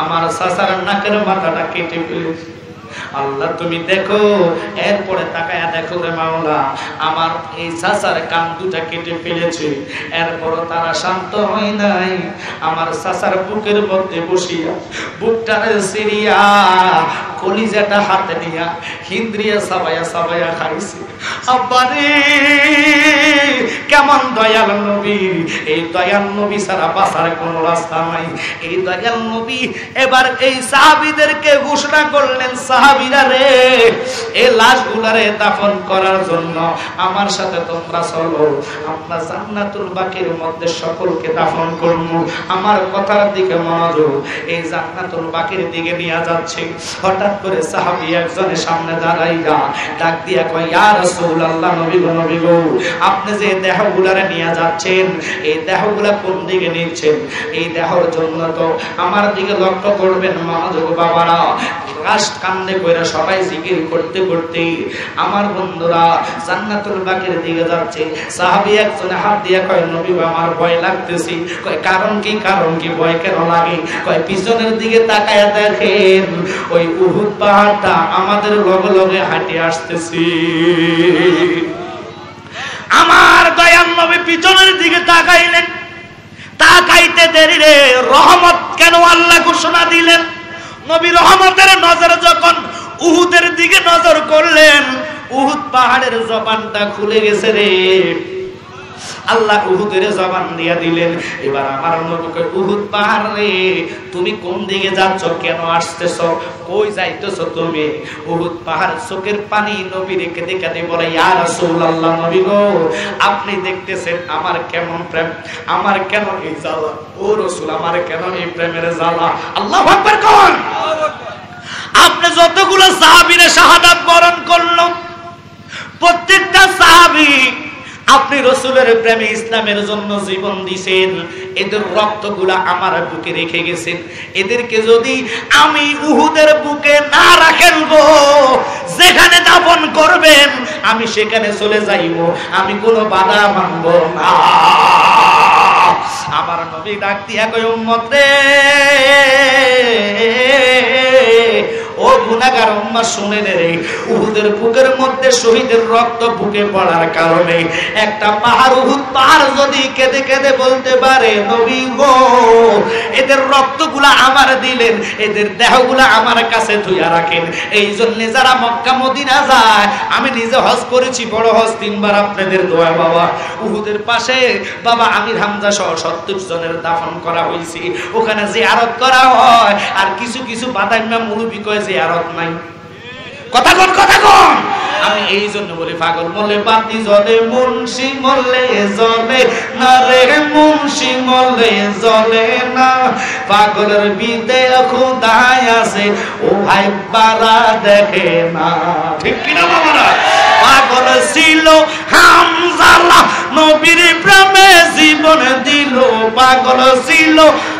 আমার চাচার নাকের মাথাটা কেটে ফেলেছে। আল্লাহ তুমি দেখো, এরপরে তাকায়া দেখো রে মাওলা, আমার এই চাচার কান দুটা কেটে ফেলেছে, এরপরও তারা শান্ত হয় নাই। আমার চাচার বুকের মধ্যে বসিয়া বুকটারে সিরিয়া কলিজাটা হাতে নিয়া হিন্দ্রিয়া সাবায়া সাবায়া খাইছে। আব্বারে কেমন দয়াল নবী, এই দয়াল নবী ছাড়া বাঁচার কোনো রাস্তা নাই। এই দয়াল নবী এবার এই সাহাবীদেরকে ঘোষণা করলেন, সাহাবীরা রে, এই লাশগুলারে দাফন করার জন্য আমার সাথে তোমরা চলো, আমরা জান্নাতুল বাকির মধ্যে সকলকে দাফন করব। আমার কথার দিকে মনোযোগ। এই জান্নাতুল বাকির দিকে নিয়ে যাচ্ছে, হঠাৎ করে সাহাবী একজনের সামনে দাঁড়াইয়া ডাক দিয়া কয়, ইয়া রাসূলুল্লাহ, নবী গো, নবী গো, আপনি যে দেহগুলারে নিয়ে যাচ্ছেন, এই দেহগুলা কোন দিকে নিচ্ছেন? এই দেহর জন্য তো আমার দিকে লক্ষ্য করবেন, মনোযোগ বাবারা। লাশ কান্দে কইরা সবাই জিকির করতে করতে আমার বন্ধুরা জান্নাতুল বাকির দিকে যাচ্ছে। সাহাবী একজনে হাত দিয়া কয়, নবী গো, আমার ভয় লাগতেছে। কয়, কারণ কি? কারণ কি, ভয় কেন লাগে? কয়, পিছনের দিকে তাকায়া দেখেন, ওই উহুদ পাহাড়টা আমাদের লগে লগে হাঁটে আসতেছে। আমার দয়াল নবী পিছনের দিকে তাকাইলেন, তাকাইতে দেরি রে, রহমত কেন আল্লাহ ঘোষণা দিলেন। নবী রহমতের নজর যখন উহুদের দিকে নজর করলেন, উহুদ পাহাড়ের জবানটা খুলে গেছে রে। আল্লাহ উহুদের জবান দিয়া দিলেন। এবার আমার নবী কয়, উহুদ পাহাড় রে, তুমি কোন দিকে যাচ্ছ? কেন আসতেছো? কই যাইতেছো তুমি? উহুদ পাহাড় চোখের পানি নবী রেখে দেখে বলে, ইয়া রাসূলুল্লাহ, নবী গো, আপনি দেখতেছেন আমার কেমন প্রেম, আমার কেন এই জ্বালা। ও রাসূল, আমার কেন এই প্রেমের জ্বালা? আল্লাহু আকবার কোন। আপনি যতগুলো সাহাবীরা শাহাদাত বরণ করলো, প্রত্যেকটা সাহাবী আপনি রাসূলের প্রেমে ইসলামের জন্য জীবন দিয়েছেন, এদের রক্তগুলা আমার বুকে রেখে গেছেন। এদেরকে যদি আমি উহুদের বুকে না রাখেন গো, যেখানে দাফন করবেন আমি সেখানে চলে যাইব, আমি কোনো বাধা মানব না। আমার নবী ডাক দিয়া কয়, উম্মত রে, ও গুনাহগার উম্মত শুনেন রে, উহুদের বুকের মধ্যে শহীদের রক্ত বুকে পড়ার কারণে একটা পাহাড়, উহুদ পাহাড় যদি কেঁদে কেঁদে বলতে পারে, নবী গো, এদের রক্তগুলা আমার দিলেন, এদের দেহগুলা আমার কাছে ধুইয়া রাখেন। এই জন্য যারা মক্কা মদিনা যায়, আমি নিজে হজ করেছি, বড় হজ 3 বার, আপনাদের দোয়া বাবা। উহুদের পাশে বাবা আমির হামজা সহ 70 জনের দাফন করা হয়েছে, ওখানে জিয়ারত করা হয়। আর কিছু কিছু বাদাইমা মুরব্বি কয় জিয়ারত নাই। কথা কোন, কথা কোন। আমি এই জন্য বলি পাগল মরলে বাতি জ্বলে, মুন্সি মরলে জ্বলে না রে, মুন্সি মরলে জ্বলে না। পাগলের বিদে খোদায় আছে, ও ভাই বারা দেখে না। ঠিক কিনা বাবারা? পাগল ছিল হামজালা, নবীর প্রেমে জীবন দিল। পাগল ছিল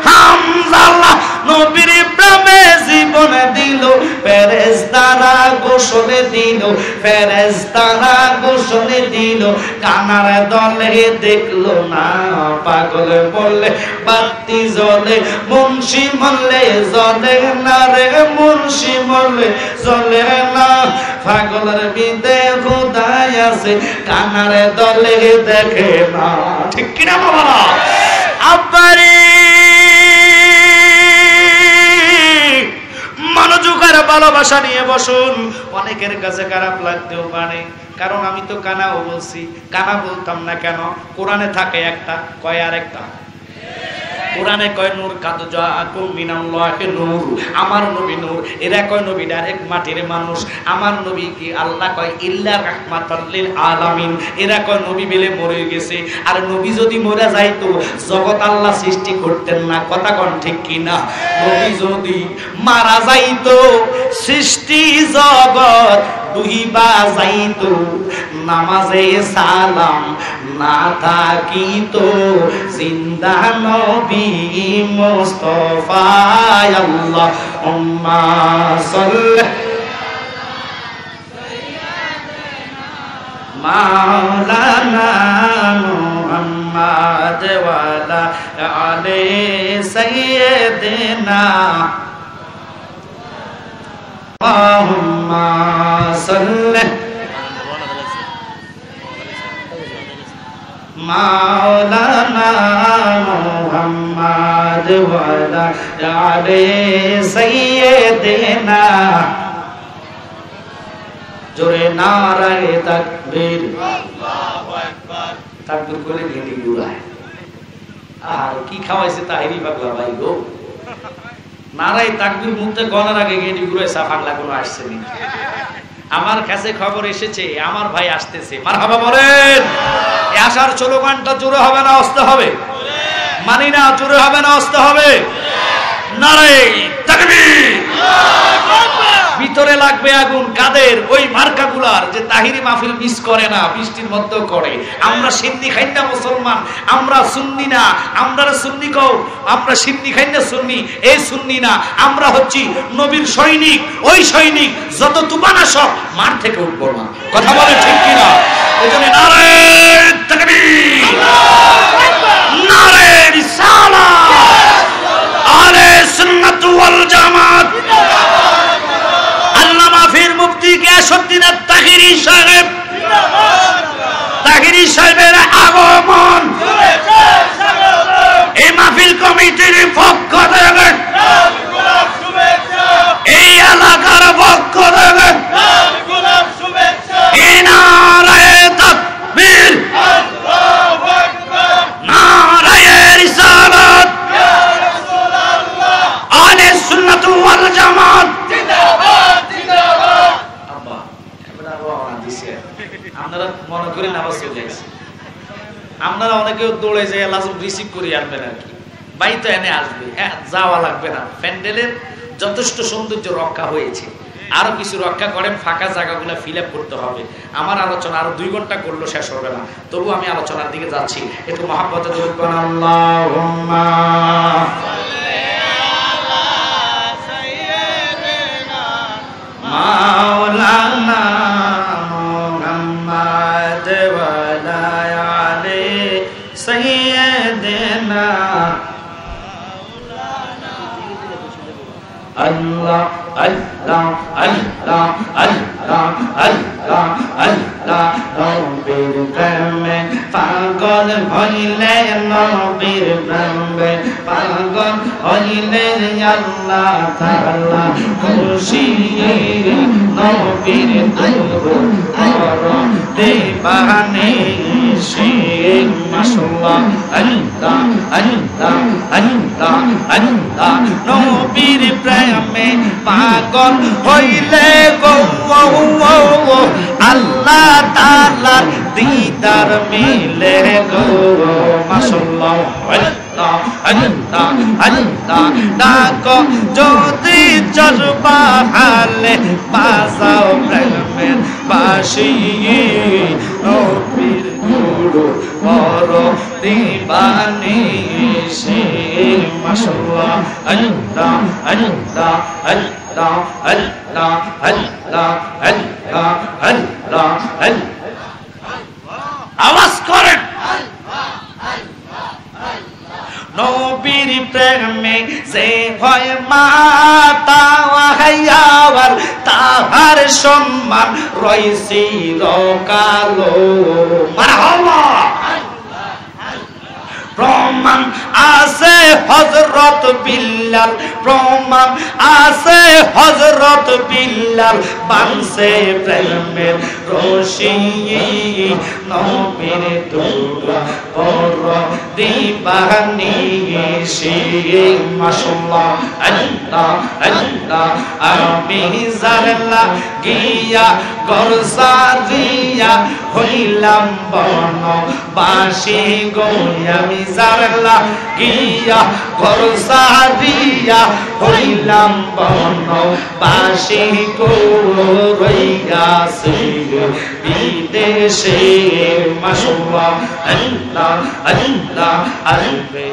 হামজালা, নবীর প্রেমে জীবন দিল। ফেরেশতারা গোসল দিল, ফেরেশতারা গোসল দিল। কানার দলে দেখলো না। পাগল বললে বাতি জ্বলে, মুন্সি মরলে জ্বলে না রে, মুন্সি মরলে জ্বলে না। পাগলের বিদে খোদায় আছে, কানার দলে দেখে না। ঠিক কিনা বাবা? আব্বারে মনোযোগ আর ভালোবাসা নিয়ে বসুন। অনেকের কাছে খারাপ লাগতেও পারে, কারণ আমি তো কানাও বলছি। কানা বলতাম না কেন? কোরআনে থাকে একটা, কয় আর একটা। কোরআনে কয় নূর কাদ জাআকুম মিনাল্লাহি নূর, আমার নবী নূর। এরা কয় নবী ডাইরেক্ট মাটির মানুষ। আমার নবী কি আল্লাহ কয় ইল্লা রাহমাতাল লিল আলামিন। এরা কয় নবী বেলে মরে গেছে। আর নবী যদি মরে যাইতো জগৎ আল্লাহ সৃষ্টি করতেন না। কথা কোন ঠিক কি না? নবী যদি মারা যাইতো সৃষ্টি জগৎ ডুইবা যাইতো। নামাজে সালাম না থাকিতো, জিন্দা নবী মুস্তাফা আল্লাহুম্মা সাল্লি মাওলানা মুহাম্মদ ওয়া আলা আলি সাইয়্যিদিনা আল্লাহুম্মা সাল্লি মাওলানা মুহাম্মদ ওয়া আলা আলি সাইয়্যিদিনা। জোরে নারায়ে তাকবীর, আল্লাহু আকবার। তাকবীর করে গেলি গুড়ায়। আর কি খাওয়াইছে তাহিরি পাগলা ভাই গো। নারায়ে তাকবীর মুখে গলার আগে গেলি গুড়ায় সাফাগলা কোনো আসছে না। আমার কাছে খবর এসেছে আমার ভাই আসতেছে। মারহাবা বলেন। এই আসার স্লোগানটা জোরে হবে না আস্তে হবে? মানি না, জোরে হবে না আস্তে হবে? নারায়ে তাকবীর। ভিতরে লাগবে আগুন। কাদের? ওই মার্কাগুলার যে তাহিরি মাহফিল মিস করে না, বৃষ্টির মধ্যেও করে। আমরা সিন্নি খাই না মুসলমান, আমরা সুন্নি না। আমরা সুন্নি কও, আমরা সিন্নি খাই না সুন্নি। এই সুন্নি না, আমরা হচ্ছি নবীর সৈনিক। ওই সৈনিক যত তুফান আসক মার থেকে উঠবো না। কথা বলে ঠিক কিনা? এই জন্য নারায়ে তাকবীর, নারায়ে রিসালাত, আহলে সুন্নাত ওয়াল জামাত। আল্লামা পীর মুফতি গিয়াসউদ্দিন আত-তাহিরি সাহেব, তাহিরি সাহেবের আগমন এই মাহফিল কমিটির পক্ষ থেকে, এই এলাকার পক্ষ থেকে নারায়ে তাকবীর, নারায়ে রিসালাত, আহলে সুন্নাত ওয়াল জামাত। আপনারা মনে করেন আবার চলে আসে। আপনারা অনেকেও দৌড়ে যায় লাজুক রিসিভ করে আনবেন আর কি। বাই তো এনে আসবে, হ্যাঁ যাওয়া লাগবে না। প্যান্ডেলের যথেষ্ট সৌন্দর্য রক্ষা হয়েছে। আরো কিছু রক্ষা করেন, ফাঁকা জায়গাগুলো ফিল আপ করতে হবে। আমার আলোচনা আরো 2 ঘন্টা করলো শেষ হবে না, তবু আমি আলোচনার দিকে যাচ্ছি। একটু মহাব্বতে দরুদ পড়ুন। আল্লাহুম্মা মাওলানা মুহাম্মদ ওয়া আলা আলি সাইয়্যিদিনা। আল্লাহ আল্লাহ আল্লাহ আল্লাহ আল্লাহ আল্লাহ। নবীর প্রেমে পাগল হইলে, নবীর প্রেমে পাগল হইলে আল্লাহ তাআলা খুশি। নবীর দুরূদ পড়ো দেবানে সে মাশাআল্লাহ। আল্লাহ আল্লাহ আল্লাহ আল্লাহ। নবীর প্রেমে পাগল হইলে গো আল্লাহ দিদার মিলে গো মাশাআল্লাহ আল্লাহ আল্লাহ আল্লাহ ডাকো যদি জজবা হালে বাজাও প্রেমের বাঁশি নবীর গুরু বড় দিবানি সে মাশাআল্লাহ আল্লাহ আল্লাহ আল্লাহ আল্লাহ আল্লাহ আল্লাহ আল্লাহ আওয়াজ করেন নবীর প্রেমে যে হয় মাতা হাইয়ার তাহার সম্মান রইছি রকালো মারহাবা প্রমাণ আছে হযরত বিল্লাল প্রমাণ আছে হযরত বিল্লাল বানছে প্রেমের রশি নবীর দুয়া পর দিবানি সে মাশাআল্লাহ আল্লাহ আল্লাহ আমি জারলা গিয়া গরসারিয়া হইলাম বন বাসি গো আমি জারলা গিয়া গরসারিয়া হইলাম বন বাসি গো রইয়াছে বিদেশে মাশাআল্লাহ আল্লাহ আল্লাহ আল্লাহ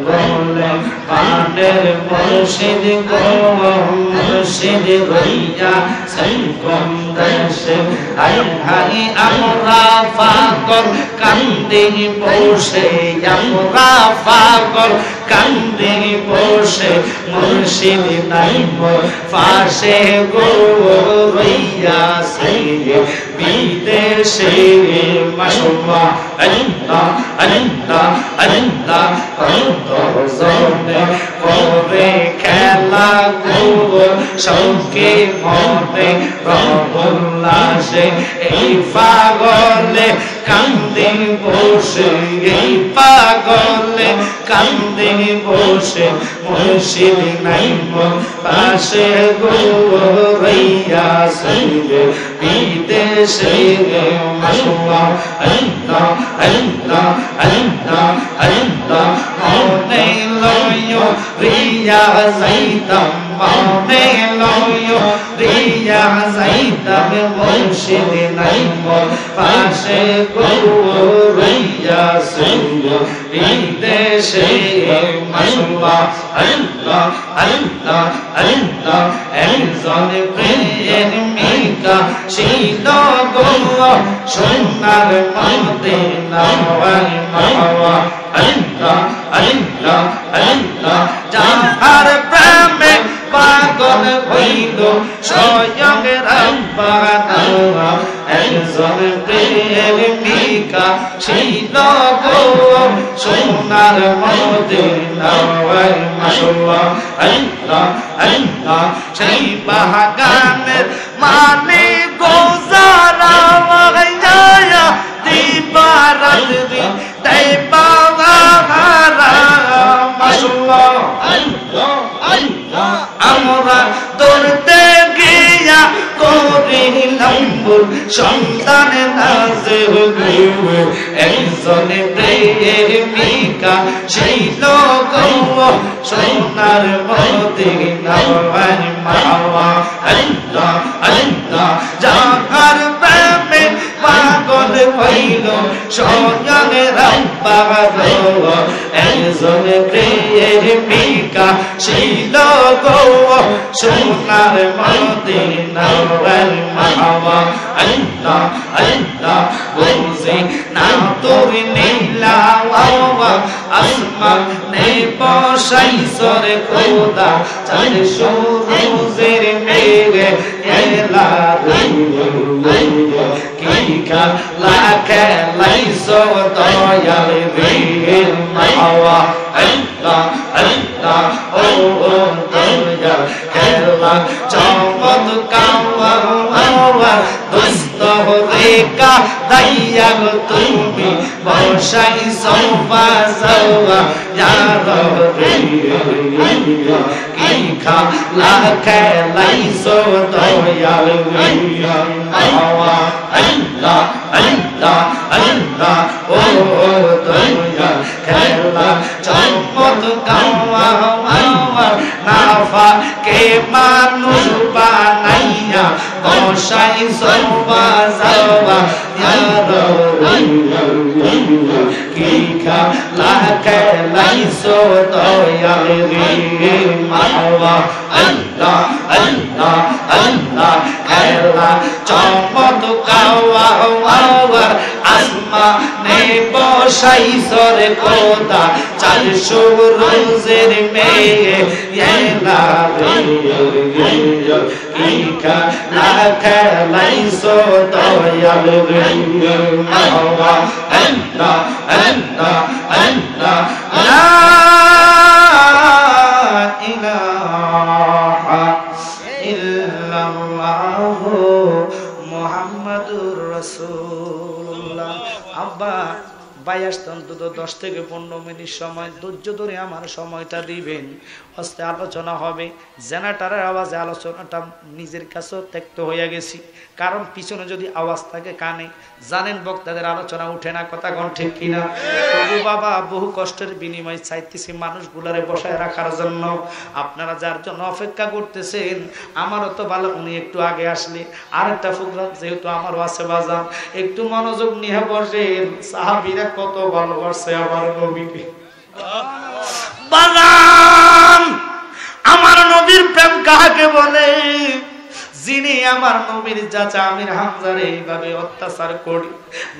বলে পানের মুর্শিদ গো মুর্শিদ হইয়া সৈকম দেশে হাই হাই আমরা পাগল কান্দি বসে আমরা পাগল কান্দি বসে মুর্শিদ নাই পাশে গো রইয়াছে বিদেশে মাশাআল্লাহ আল্লাহ আল্লাহ আল্লাহ জনে করে খেলা গো সৌকে মনে প্রবলাসে এই পাগলে কান্দে বসে এই পাগলে কান্দে বসে মুর্শিদ নাই পাশে গো রইয়াছে বিদেশে মাশাআল্লাহ আল্লাহ আল্লাহ আল্লাহ আল্লাহ মনে লয় রিয়া যাইতাম মনে লয় রিয়া যাইতাম মুর্শিদ নাই পাশে গো রইয়াছে বিদেশে মাশাআল্লাহ আল্লাহ আল্লাহ আল্লাহ একজন প্রেমিকা ছিল গো সোনার মদিনা মাওয়া আল্লাহ আল্লাহ আল্লাহ যাহার প্রেমে পাগল হইল স্বয়ং রব্বানা একজন প্রেমিকা ছিল গো সোনার মদিনা মাশাআল্লাহ আল্লাহ আল্লাহ সেই বাগানের মালিক গোজারা ওয়াইয়া দিবারাত তাই বাগারা মাশাআল্লাহ আল্লাহ আল্লাহ আমরা দৌড়তে গিয়া করিলাম সন্তান নাজে হইবে একজন প্রেমিকা ছিল গো সোনার মদিনা মাওয়া আল্লাহ আল্লাহ যাহার প্রেমে পাগল হইল স্বয়ং রব্বানা একজন প্রেমিকা ছিল গো সোনার মদিনা মাওয়া আল্লাহ আল্লাহ বুঝি না তোর নীলা আসমান নে বসাইছরে খোদা চাঁদ সূরজের মেঘে এলা কি খেলা খেলাইছ দয়াল বীর মাওয়া আল্লাহ আল্লাহ ও দয়াল খেলা চমৎকার মাওয়া দুস্ত রেখা দাইয়া তুমি বসাইছো বাজাওয়া ইয়া রব্বি কি খেলা খেলাইছো দয়াল আল্লাহ আল্লাহ আল্লাহ আল্লাহ ও দয়াল খেলা চমৎ গাওয়া নাফা কে মানুষ বানাইয়া বসাইছো বাজাওয়া ইয়া রব্বি কি খেলা খেলাইছো দয়াল আল্লাহ আল্লাহ আল্লাহ আল্লাহ খেলা চমৎ গাওয়া আসমানে বসাইছো রে খোদা 400 রোজের মেয়ে এলা কি খেলা খেলাইছো দয়াল আল্লাহ আল্লাহ আল্লাহ আল্লাহ লা ইলাহা ইল্লাল্লাহ মুহাম্মাদুর রাসূলুল্লাহ। আব্বা ভাই আসতে অন্তত 10 থেকে 15 মিনিট সময় ধৈর্য ধরে আমার সময়টা দিবেন। আস্তে আলোচনা হবে। জেনারেটরের আওয়াজে আলোচনাটা নিজের কাছেও ত্যক্ত হয়ে গেছি, কারণ পিছনে যদি আওয়াজ থাকে কানে জানেন বক্তাদের আলোচনা উঠে না, কথা কোন ঠিক কিনা? তবু বাবা বহু কষ্টের বিনিময়ে চাইতেছি মানুষগুলারে বসায় রাখার জন্য। আপনারা যার জন্য অপেক্ষা করতেছেন আমারও তো ভালো, উনি একটু আগে আসলে আরেকটা প্রোগ্রাম যেহেতু আমারও আছে বাজান, একটু মনোযোগ নিয়ে বসেন। সাহাবীরা কত ভালোবাসে আমার নবীকে। বাজান আমার নবীর প্রেম কাকে বলে? যিনি আমার নবীর চাচা আমির হামজারে এইভাবে অত্যাচার করে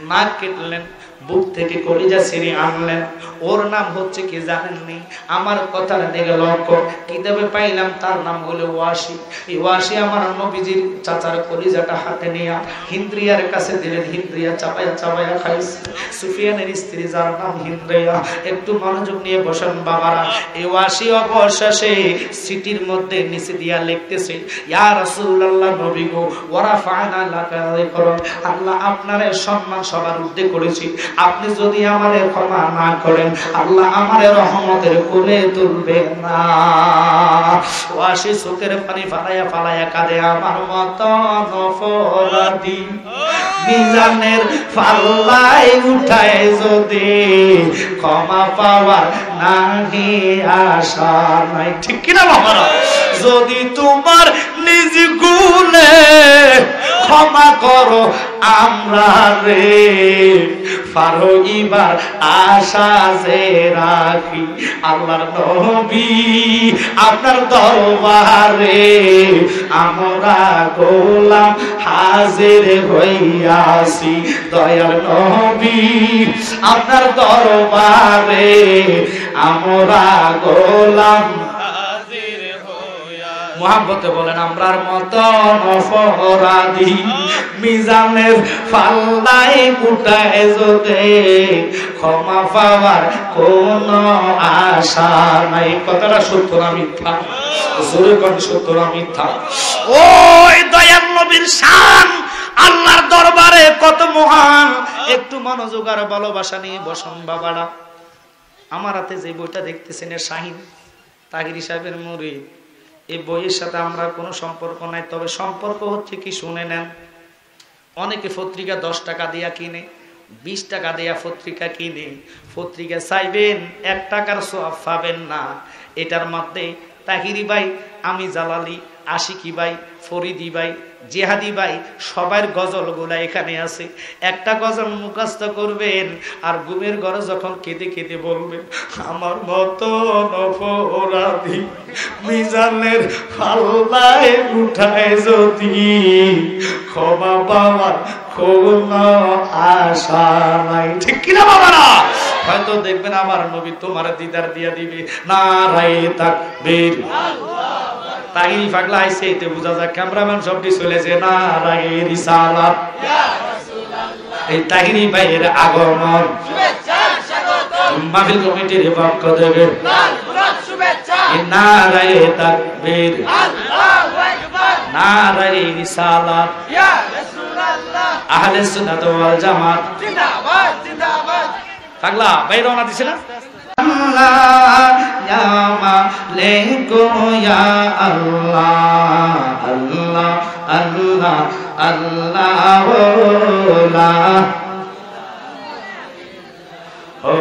নাক কেটলেন, বুক থেকে কলিজা ছিঁড়ে আনলেন, ওর নাম হচ্ছে কি জানেননি? আমার কথার দিকে লক্ষ্য কিতাবে পাইলাম, তার নাম হলো ওয়াসি। এই ওয়াসি আমার নবীজির চাচার কলিজাটা হাতে নিয়ে হিন্দ্রিয়ার কাছে দিলেন, হিন্দ্রিয়া চাপায়া চাপায়া খাইছে। সুফিয়ানের স্ত্রী যার নাম হিন্দ্রিয়া, একটু মনোযোগ নিয়ে বসেন বাবারা। এই ওয়াসি অবশেষে সিটির মধ্যে নিচে দিয়া লিখতেছে, ইয়া রাসূলুল্লাহ নবী গো ওরা ফানা লাকা যিকরা, আল্লাহ আপনার সম্মান সবার ঊর্ধ্বে করেছি, আপনি যদি আমারে ক্ষমা না করেন আল্লাহ আমারে রহমতের কোলে তুলবেন না। ওয়াসি চোখের পানি ফালায়া ফালায়া কাঁদে, আমার মত অপরাধী মিজানের পাল্লায় উঠায় যদি ক্ষমা পাওয়ার নাহি আশা নাই। ঠিক কিনা বাবারা? যদি তোমার নিজ গুণে ক্ষমা করো আমরা রে, পারো এবার আশা যে রাখি আল্লাহর নবী আপনার দরবারে, আমরা গোলাম হাজির হইয়াছি দয়ার নবী আপনার দরবারে, আমরা গোলাম মুহাব্বতে বলেন আমরার মতন অপরাধী মিজানের পাল্লায় উঠায় যদি ক্ষমা পাওয়ার কোন আশা নাই। কথাটা সত্য না মিথ্যা? জোরে কোন সত্য না মিথ্যা? ওই দয়াল নবীর শান আল্লাহর দরবারে কত মহান। একটু মনোযোগ আর ভালোবাসা নিয়ে বসুন বাবারা। আমার হাতে যে বইটা দেখতেছেন শাহিন তাহিরি সাহেবের মুরিদ, এই বইয়ের সাথে আমরা কোনো সম্পর্ক নাই, তবে সম্পর্ক হচ্ছে কি শুনে নেন। অনেকে পত্রিকা 10 টাকা দিয়া কিনে, 20 টাকা দিয়া পত্রিকা কিনে, পত্রিকা চাইবেন 1 টাকার সওয়াব পাবেন না। এটার মধ্যে তাহিরি ভাই, আমি জালালি, আশিকি ভাই, ফরিদি ভাই, জেহাদি ভাই সবার গজলগুলা এখানে আছে। একটা গজল মুখস্থ করবেন আর ঘুমের ঘরে যখন কেঁদে কেঁদে বলবেন আমার মতো অপরাধী মিজানের পাল্লায় উঠায় যদি ক্ষমা পাওয়ার কোন আশা নাই। ঠিক কিনা বাবারা? হয়তো দেখবেন আমার নবী তোমার দিদার দিয়া দিবে। নারায়ে তাকবীর। তাহিরি পাগলা আইছে, এতে বোঝা যায় ক্যামেরাম্যান সবটি চলেছে। নারায়ে রিসালাত। এই তাহিরি ভাইয়ের আগমন মাহফিল কমিটির পক্ষ থেকে নারায়ে তাকবীর, নারায়ে রিসালাত। আহলে সুন্নাত ওয়াল জামাত জিন্দাবাদ জিন্দাবাদ। পাগলা ভাই রওনা দিছে না আল্লাহ ইয়া মালিকু ইয়া আল্লাহ আল্লাহ আল্লাহ আল্লাহ লা ও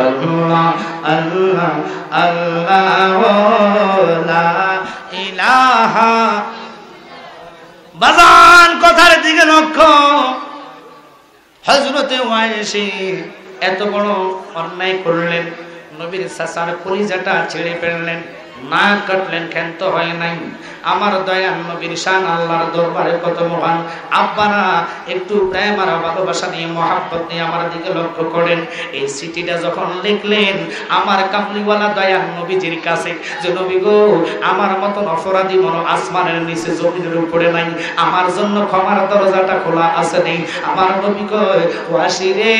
আল্লাহ আল্লাহ আল্লাহ লা ইলাহা। বাজান কথার দিকে লক্ষ্য। হযরতে ওয়াইসি এত বড় অন্যায় করলেন, নবীর চাচার কলিজাটা ছেড়ে ফেললেন, না কাটলেন, ক্ষান্ত হয় নাই। আমার দয়াল নবীর শান আল্লাহর দরবারে কত মহান। আব্বারা একটু প্রেম আর ভালোবাসা নিয়ে মহাব্বত নিয়ে আমার দিকে লক্ষ্য করেন। এই চিঠিটা যখন লিখলেন আমার কামলিওয়ালা দয়াল নবীজির কাছে, যে নবী গো আমার মতন অপরাধী মনো আসমানের নিচে জমিনের উপরে নাই, আমার জন্য ক্ষমার দরজাটা খোলা আছে নেই। আমার নবী কয় ওয়াসি রে,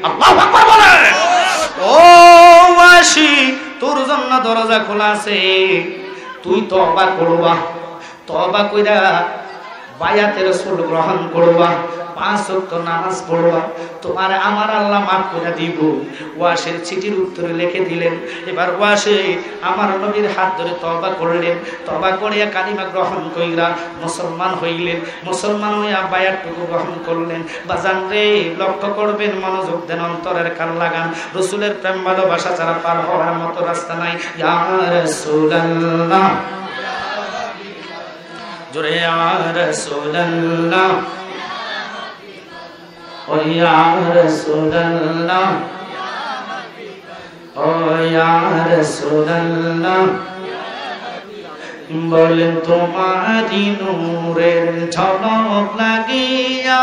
আল্লাহু আকবার বলে, ও ওয়াসি তোর জন্য দরজা খোলা আছে, তুই তওবা করবা, তওবা কইরা বায়াতে রাসূল গ্রহণ করবা, 5 ওয়াক্ত নামাজ পড়বা, তোমার আমার আল্লাহ মাফ করে দিব। ওয়াসির চিঠির উত্তরে লিখে দিলেন। এবার ওয়াসি আমার নবীর হাত ধরে তওবা করলেন, তওবা করিয়া কালিমা গ্রহণ কইরা মুসলমান হইলেন। মুসলমান হইয়া বায়াতটুকু গ্রহণ করলেন। বাজান রে লক্ষ্য করবেন, মনোযোগ দেন, অন্তরের কান লাগান। রাসূলের প্রেম ভালোবাসা ছাড়া পার হওয়ার মতো রাস্তা নাই। ইয়া রাসূলুল্লাহ জোরে ইয়া রাসূলুল্লাহ, ও ইয়া রাসূলুল্লাহ, ও ইয়া রাসূলুল্লাহ, বলেন তোমারি নূরের ঝলক লাগিয়া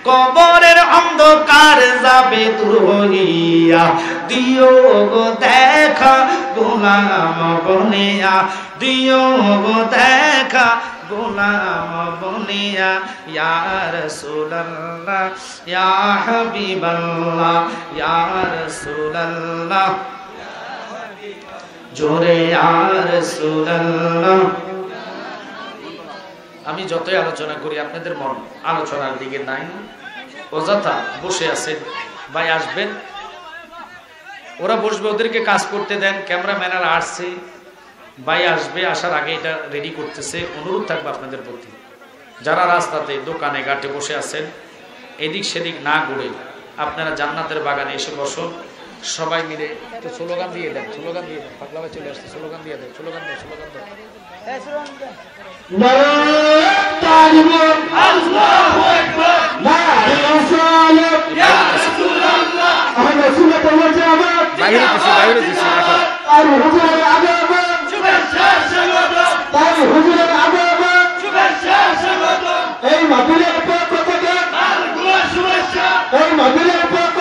কবরের অন্ধকার যাবে দূর হইয়া, দিও গো দেখা গোলাম বনিয়া, দিও গো দেখা গোলাম বনিয়া, ইয়া রাসূলুল্লাহ ইয়া হাবিবাল্লাহ ইয়া রাসূলুল্লাহ জোরে ইয়া রাসূলুল্লাহ। আমি যতই আলোচনা করি আপনাদের মন আলোচনার দিকে নাই, অযথা বসে আছেন। ভাই আসবেন, ওরা বসবে, ওদেরকে কাজ করতে দেন। ক্যামেরাম্যানেরা আসছে, ভাই আসবে, আসার আগে এটা রেডি করতেছে। অনুরোধ থাকবে আপনাদের প্রতি, যারা রাস্তাতে দোকানে ঘাটে বসে আছেন এদিক সেদিক না ঘুরে আপনারা জান্নাতের বাগানে এসে বসুন। সবাই মিলে একটু স্লোগান দিয়ে দেন, স্লোগান দিয়ে দেন। পাগলা ভাই চলে আসছে, স্লোগান দিয়ে দেন, স্লোগান দেন, স্লোগান দেন। আল্লাহু আকবার, লা ইলাহা ইয়া রাসূলুল্লাহ, আহলে সুন্নাত ওয়াল জামাত, বাইরে দিছি রাখো। আর হুজুরের আগমন, শুভেচ্ছা স্বাগতম, তাই হুজুরের আগমন, শুভেচ্ছা স্বাগতম। এই মাহফিলের পক্ষ থেকে আল শুভেচ্ছা, এই মাহফিলের পক্ষ